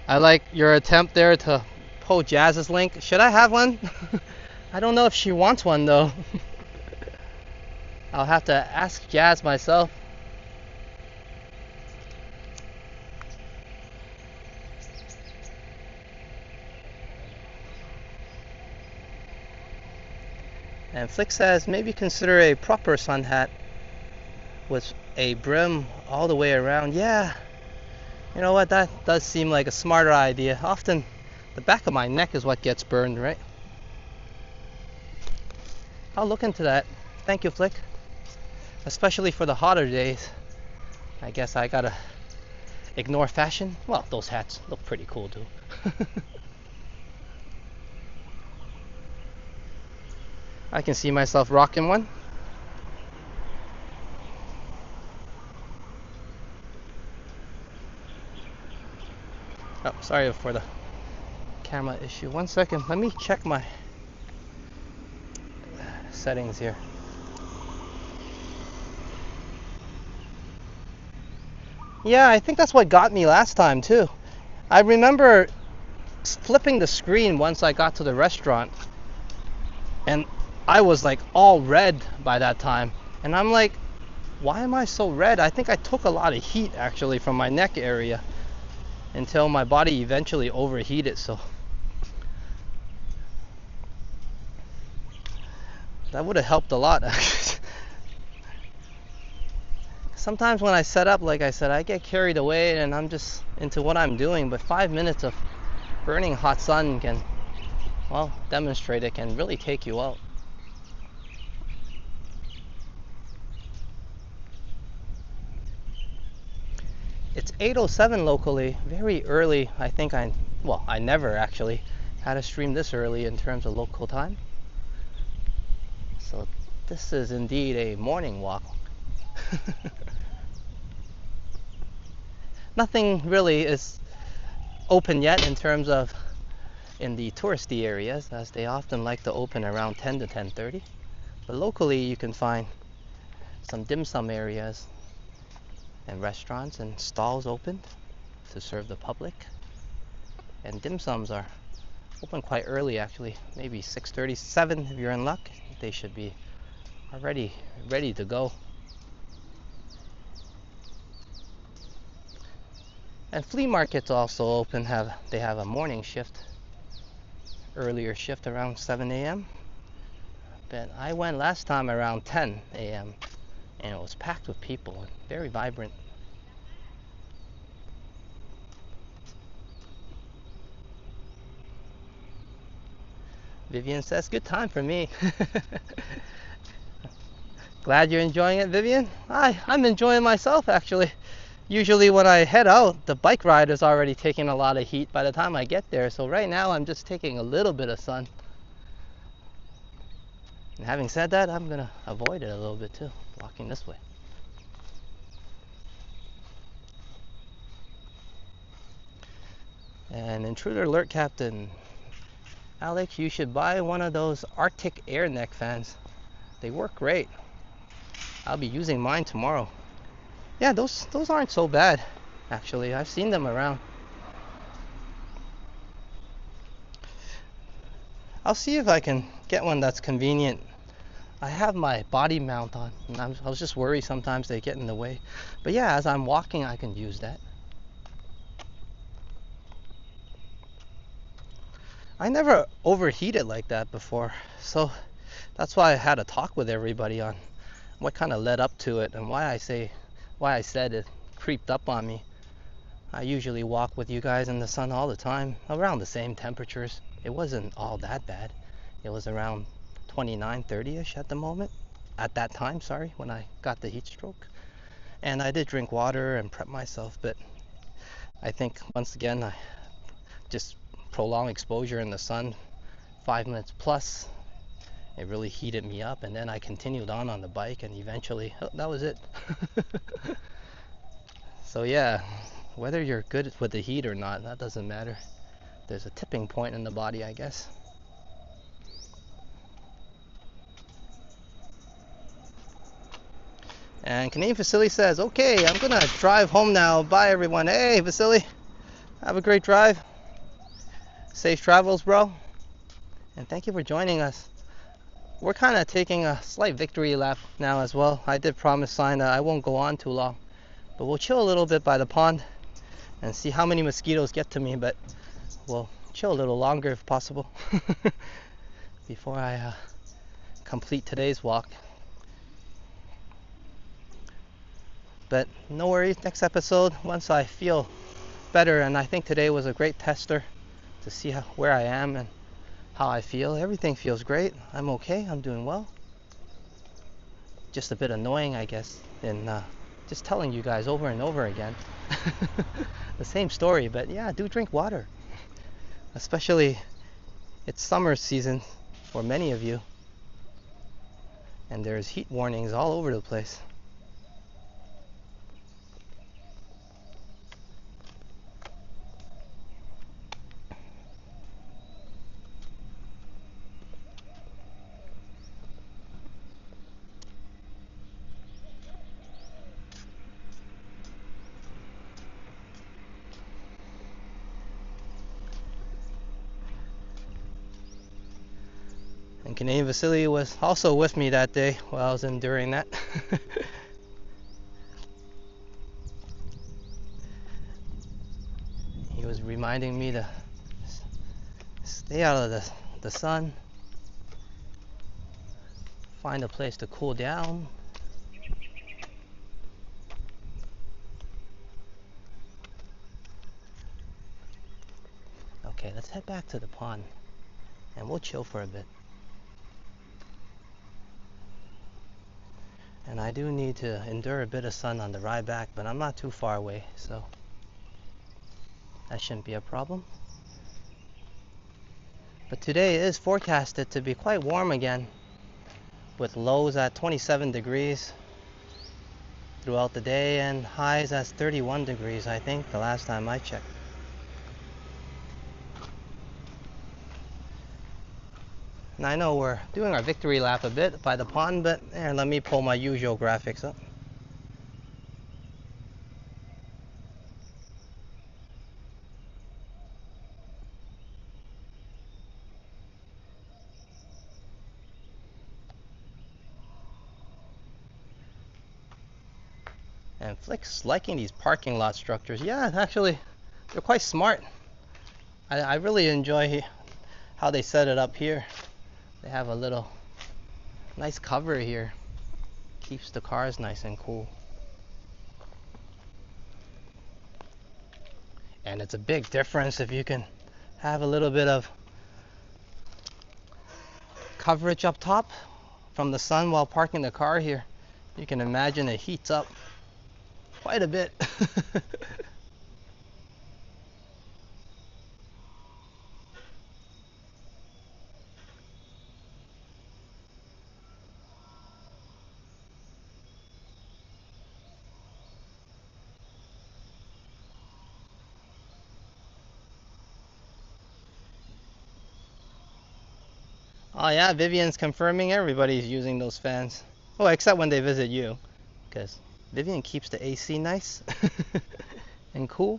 I like your attempt there to pull Jazz's link. Should I have one? I don't know if she wants one though. I'll have to ask Jazz myself. And Flick says maybe consider a proper sun hat with a brim all the way around. Yeah. You know what, that does seem like a smarter idea. Often the back of my neck is what gets burned, right? I'll look into that. Thank you, Flick. Especially for the hotter days. I guess I gotta ignore fashion. Well, those hats look pretty cool too. I can see myself rocking one. Oh, sorry for the camera issue. 1 second, let me check my settings here. Yeah, I think that's what got me last time too. I remember flipping the screen once I got to the restaurant, and I was like all red by that time. And I'm like, why am I so red? I think I took a lot of heat actually from my neck area, until my body eventually overheated, so that would have helped a lot actually. Sometimes when I set up, like I said, I get carried away and I'm just into what I'm doing, but 5 minutes of burning hot sun can, well, demonstrate it can really take you out. It's 8:07 locally, very early. I think I never actually had a stream this early in terms of local time. So This is indeed a morning walk. Nothing really is open yet in terms of in the touristy areas, as they often like to open around 10 to 10:30. But locally you can find some dim sum areas and restaurants and stalls opened to serve the public. And dim sums are open quite early, actually, maybe 6:30, 7 if you're in luck. They should be already ready to go. And flea markets also open. They have a morning shift, earlier shift around 7 a.m. But I went last time around 10 a.m. and it was packed with people and very vibrant. Vivian says, good time for me. Glad you're enjoying it, Vivian. I'm enjoying myself, actually. Usually when I head out, the bike ride is already taking a lot of heat by the time I get there. So right now I'm just taking a little bit of sun. And having said that, I'm gonna avoid it a little bit too, walking this way. And intruder alert, Captain. Alex, you should buy one of those Arctic air neck fans. They work great. I'll be using mine tomorrow. Yeah, those aren't so bad, actually. I've seen them around. I'll see if I can get one that's convenient. I have my body mount on, and I was just worried sometimes they get in the way. But yeah, as I'm walking, I can use that. I never overheated like that before, so that's why I had a talk with everybody on what kind of led up to it and why I said it creeped up on me. I usually walk with you guys in the sun all the time, around the same temperatures. It wasn't all that bad. It was around 29, 30-ish at the moment. At that time, sorry, when I got the heat stroke. And I did drink water and prep myself, but I think once again, I just prolonged exposure in the sun, 5 minutes plus, it really heated me up, and then I continued on the bike, and eventually, that was it. So yeah, whether you're good with the heat or not, that doesn't matter. There's a tipping point in the body, I guess. And Canadian Vasily says, okay, I'm gonna drive home now. Bye everyone. Hey Vasily, have a great drive. Safe travels, bro. And thank you for joining us. We're kind of taking a slight victory lap now as well. I did promise Sign that I won't go on too long, but we'll chill a little bit by the pond and see how many mosquitoes get to me, but we'll chill a little longer if possible before I complete today's walk. But no worries, next episode, once I feel better, and I think today was a great tester to see where I am and how I feel. Everything feels great. I'm okay. I'm doing well. Just a bit annoying, I guess, in just telling you guys over and over again the same story. But yeah, do drink water. Especially, it's summer season for many of you. And there's heat warnings all over the place. And Canadian Vasily was also with me that day while I was enduring that. He was reminding me to stay out of the sun, find a place to cool down. Okay, let's head back to the pond and we'll chill for a bit. And I do need to endure a bit of sun on the ride back, but I'm not too far away, so that shouldn't be a problem. But today is forecasted to be quite warm again. with lows at 27 degrees throughout the day and highs at 31 degrees, I think, the last time I checked. And I know we're doing our victory lap a bit by the pond, but let me pull my usual graphics up. And Flick's liking these parking lot structures. Yeah, actually, they're quite smart. I really enjoy how they set it up here. They have a little nice cover here. Keeps the cars nice and cool. And it's a big difference if you can have a little bit of coverage up top from the sun while parking the car here. You can imagine it heats up quite a bit. Oh yeah, Vivian's confirming everybody's using those fans. Oh, except when they visit you, because Vivian keeps the AC nice and cool.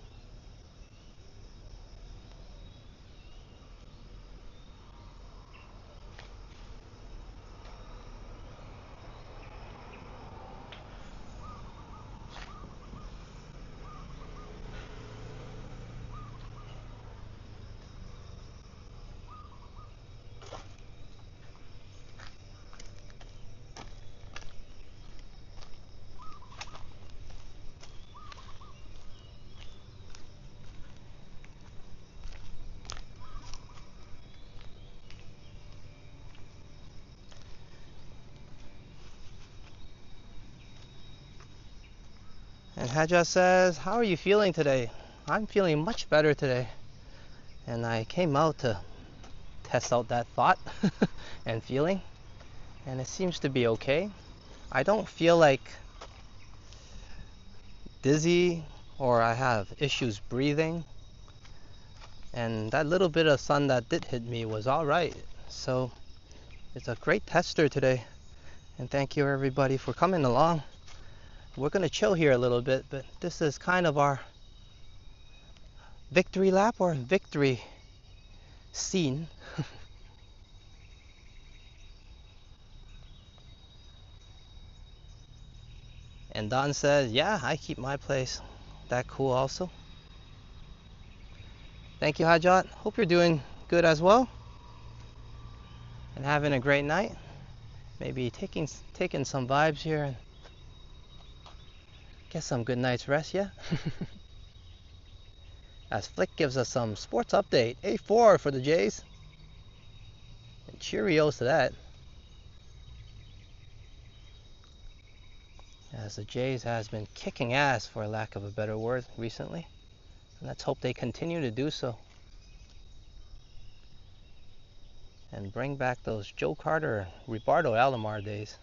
And Haja says, how are you feeling today? I'm feeling much better today. And I came out to test out that thought and feeling, and it seems to be okay. I don't feel like dizzy or I have issues breathing. And that little bit of sun that did hit me was all right. So it's a great tester today. And thank you everybody for coming along. We're going to chill here a little bit, but this is kind of our victory lap or victory scene. And Don says, yeah, I keep my place that cool also. Thank you, Hajat. Hope you're doing good as well and having a great night. Maybe taking some vibes here and get some good night's rest, yeah? As Flick gives us some sports update. A4 for the Jays. And Cheerios to that. As the Jays has been kicking ass, for lack of a better word, recently. And let's hope they continue to do so. And bring back those Joe Carter, Ribardo Alomar days.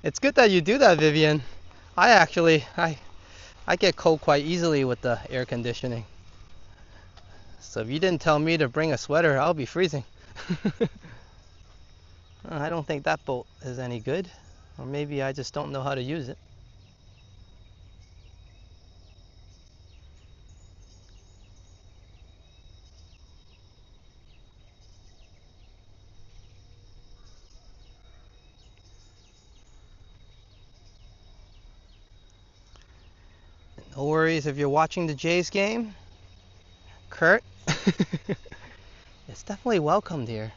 It's good that you do that, Vivian. I get cold quite easily with the air conditioning. So if you didn't tell me to bring a sweater, I'll be freezing. I don't think that bolt is any good. Or maybe I just don't know how to use it. No worries if you're watching the Jays game. Kurt, it's definitely welcomed here.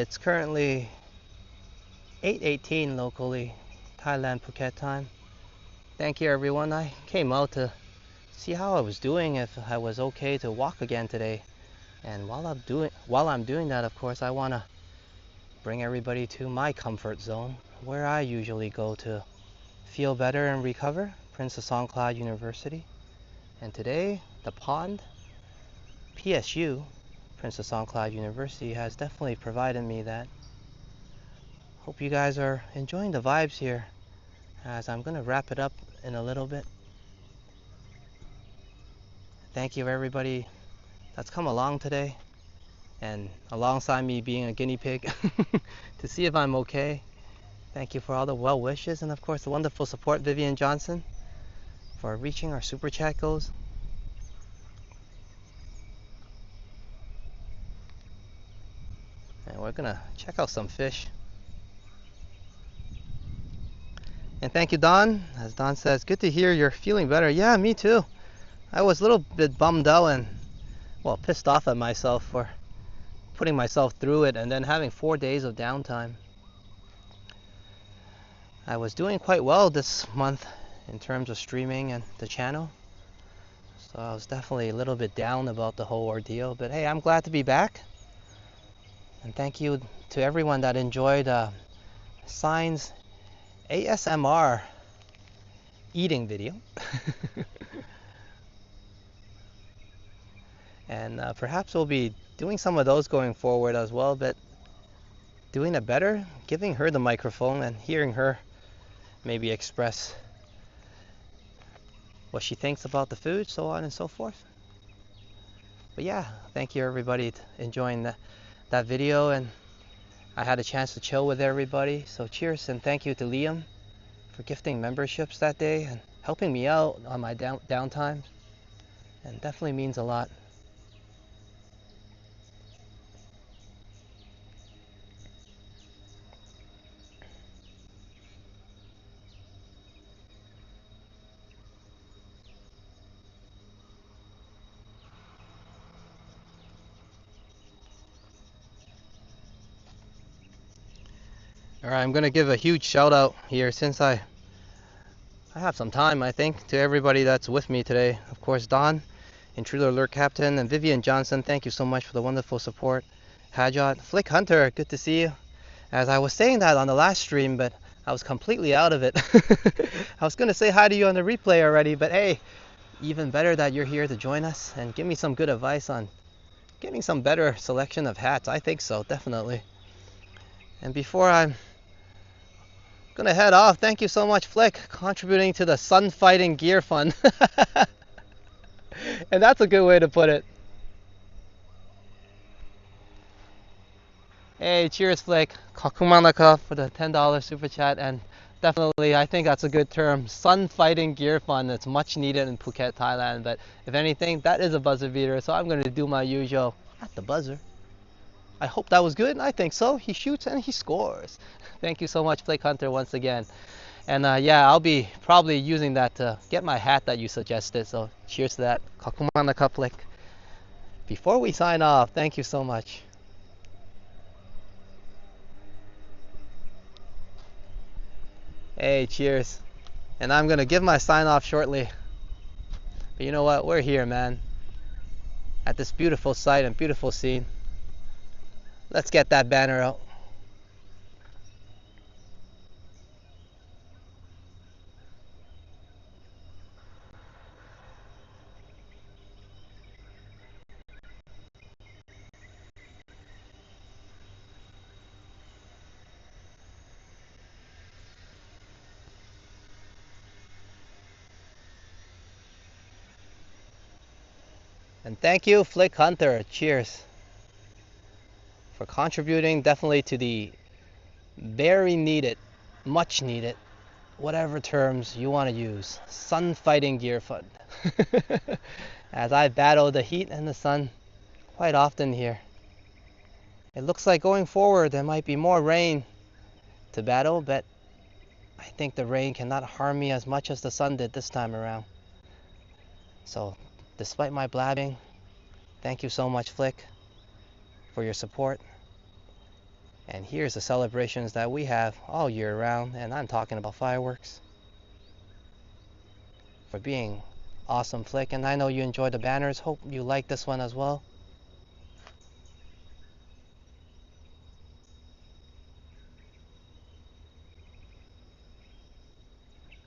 It's currently 8:18 locally, Thailand Phuket time. Thank you everyone. I came out to see how I was doing, if I was okay to walk again today. And while I'm doing that, of course, I want to bring everybody to my comfort zone, where I usually go to feel better and recover, Princess Songkla University. And today, the pond, PSU, Princess Songkla University, has definitely provided me that. Hope you guys are enjoying the vibes here, as I'm going to wrap it up in a little bit. Thank you everybody that's come along today, and alongside me being a guinea pig to see if I'm okay. Thank you for all the well wishes, and of course the wonderful support, Vivian Johnson, for reaching our super chat goals. And we're gonna check out some fish. And thank you, Don. As Don says, good to hear you're feeling better. Yeah, me too. I was a little bit bummed out and, well, pissed off at myself for putting myself through it and then having 4 days of downtime. I was doing quite well this month in terms of streaming and the channel, so I was definitely a little bit down about the whole ordeal. But hey, I'm glad to be back. And thank you to everyone that enjoyed Sign's ASMR eating video. And perhaps we'll be doing some of those going forward as well, but doing it better, giving her the microphone and hearing her maybe express what she thinks about the food, so on and so forth. But yeah, thank you everybody enjoying that video, and I had a chance to chill with everybody, so cheers. And thank you to Liam for gifting memberships that day and helping me out on my downtime, and definitely means a lot. Alright, I'm gonna give a huge shout out here, since I have some time, I think, to everybody that's with me today. Of course, Don, Intruder Alert Captain, and Vivian Johnson, thank you so much for the wonderful support. Hajot, Flick Hunter, good to see you. As I was saying that on the last stream, but I was completely out of it. I was gonna say hi to you on the replay already, but hey, even better that you're here to join us and give me some good advice on getting some better selection of hats. I think so, definitely. And before I'm gonna head off, thank you so much, Flick, contributing to the Sun Fighting Gear Fund. And that's a good way to put it. Hey, cheers, Flick. Kakumanaka for the $10 super chat, and definitely, I think that's a good term. Sun Fighting Gear Fund. It's much needed in Phuket, Thailand. But if anything, that is a buzzer beater, so I'm going to do my usual at the buzzer. I hope that was good. I think so. He shoots and he scores. Thank you so much, Flick Hunter, once again. And yeah, I'll be probably using that to get my hat that you suggested. So cheers to that. Kakumanaka, Flick. Before we sign off, thank you so much. Hey, cheers. And I'm gonna give my sign off shortly. But you know what? We're here, man. At this beautiful sight and beautiful scene. Let's get that banner out. And thank you, Flick Hunter. Cheers. For contributing definitely to the very needed, much needed, whatever terms you want to use, Sun Fighting Gear Fund. As I battle the heat and the sun quite often here. It looks like going forward there might be more rain to battle, but I think the rain cannot harm me as much as the sun did this time around. So, despite my blabbing, thank you so much, Flick, for your support. And here's the celebrations that we have all year round, and I'm talking about fireworks for being awesome flick. And I know you enjoy the banners. Hope you like this one as well.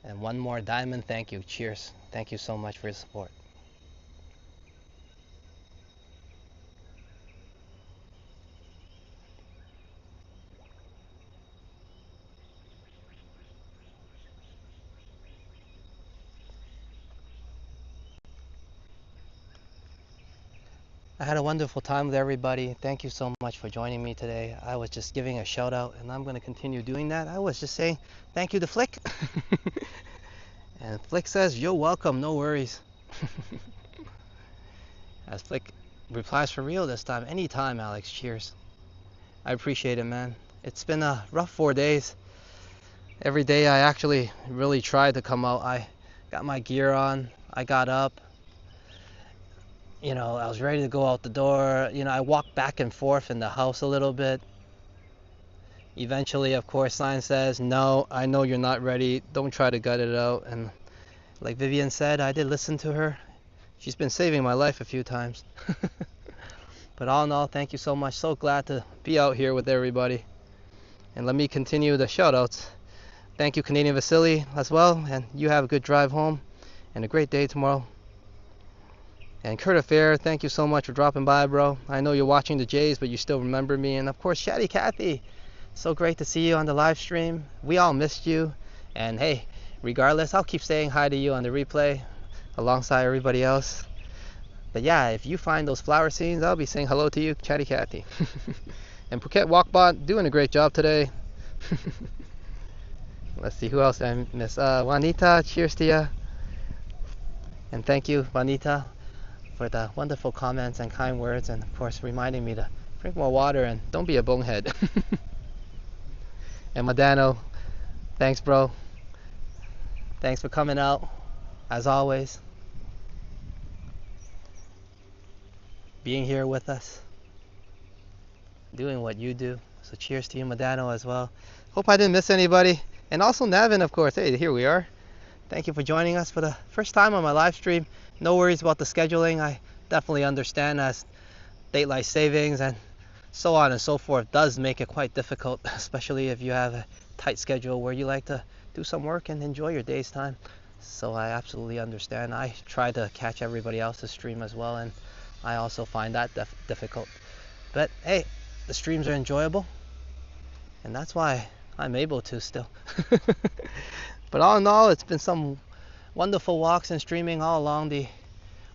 And one more diamond, thank you. Cheers. Thank you so much for your support. I had a wonderful time with everybody. Thank you so much for joining me today. I was just giving a shout out, and I'm going to continue doing that. I was just saying thank you to Flick. And Flick says, you're welcome, no worries. As Flick replies for real this time, anytime, Alex, cheers. I appreciate it, man. It's been a rough 4 days. Every day I actually really tried to come out. I got my gear on, I got up, I was ready to go out the door. I walked back and forth in the house a little bit. Eventually, of course, sign says, no, I know you're not ready. Don't try to gut it out. And like Vivian said, I did listen to her. She's been saving my life a few times. But all in all, thank you so much. So glad to be out here with everybody. And let me continue the shout outs. Thank you, Canadian Vasily, as well. And you have a good drive home and a great day tomorrow. And Kurt Affair, thank you so much for dropping by, bro. I know you're watching the Jays, but you still remember me. And of course, Chatty Cathy, so great to see you on the live stream. We all missed you. And hey, regardless, I'll keep saying hi to you on the replay alongside everybody else. But yeah, if you find those flower scenes, I'll be saying hello to you, Chatty Cathy. And Phuket Walkbot, doing a great job today. Let's see who else I miss. Juanita, cheers to you. And thank you, Juanita, for the wonderful comments and kind words, and of course reminding me to drink more water and don't be a bonehead. And Madano, thanks, bro. Thanks for coming out, as always. Being here with us, doing what you do. So cheers to you, Madano, as well. Hope I didn't miss anybody. And also Navin, of course. Hey, here we are. Thank you for joining us for the first time on my live stream. No worries about the scheduling. I definitely understand, as daylight savings and so on and so forth does make it quite difficult, especially if you have a tight schedule where you like to do some work and enjoy your day's time. So I absolutely understand. I try to catch everybody else's stream as well, and I also find that difficult. But hey, the streams are enjoyable, and that's why I'm able to still. But all in all, it's been some wonderful walks and streaming all along the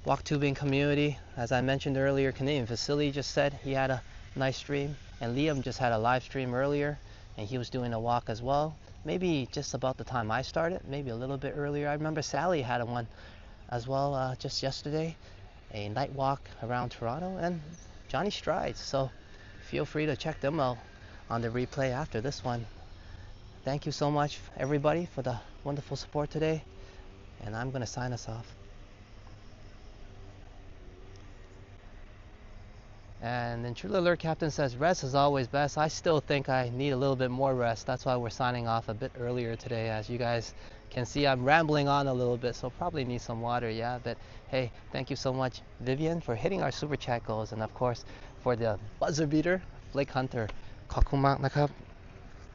walk tubing community. As I mentioned earlier, Canadian Vasily just said he had a nice stream, and Liam just had a live stream earlier, and he was doing a walk as well. Maybe just about the time I started, maybe a little bit earlier. I remember Sally had one as well just yesterday, a night walk around Toronto, and Johnny Strides. So feel free to check them out on the replay after this one. Thank you so much, everybody, for the wonderful support today, and I'm going to sign us off. And Intruder Alert Captain says, rest is always best. I still think I need a little bit more rest. That's why we're signing off a bit earlier today. As you guys can see, I'm rambling on a little bit, so probably need some water, yeah. But hey, thank you so much, Vivian, for hitting our super chat goals, and of course, for the buzzer beater, Flake Hunter. Kakumak nakap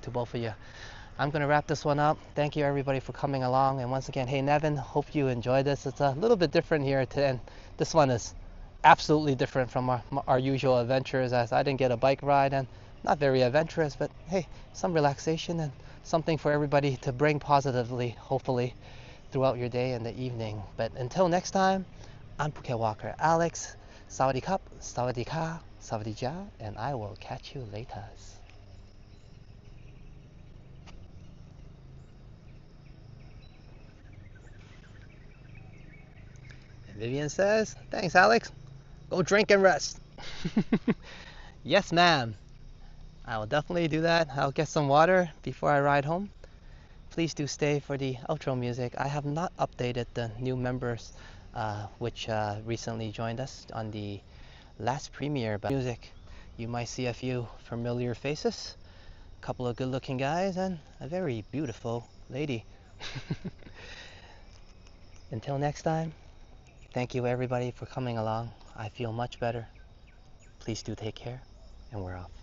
to both of you. I'm going to wrap this one up. Thank you, everybody, for coming along. And once again, hey, Nevin, hope you enjoyed this. It's a little bit different here today, and this one is absolutely different from our usual adventures, as I didn't get a bike ride and not very adventurous, but hey, some relaxation and something for everybody to bring positively, hopefully, throughout your day and the evening. But until next time, I'm Phuket Walker Alex. Sawadee Cup, Sawadee Ka, Sawadee Ja, and I will catch you later. Vivian says, thanks, Alex. Go drink and rest. Yes, ma'am. I will definitely do that. I'll get some water before I ride home. Please do stay for the outro music. I have not updated the new members which recently joined us on the last premiere. But music, you might see a few familiar faces couple of good-looking guys, and a very beautiful lady. Until next time, thank you everybody for coming along. I feel much better. Please do take care, and we're off.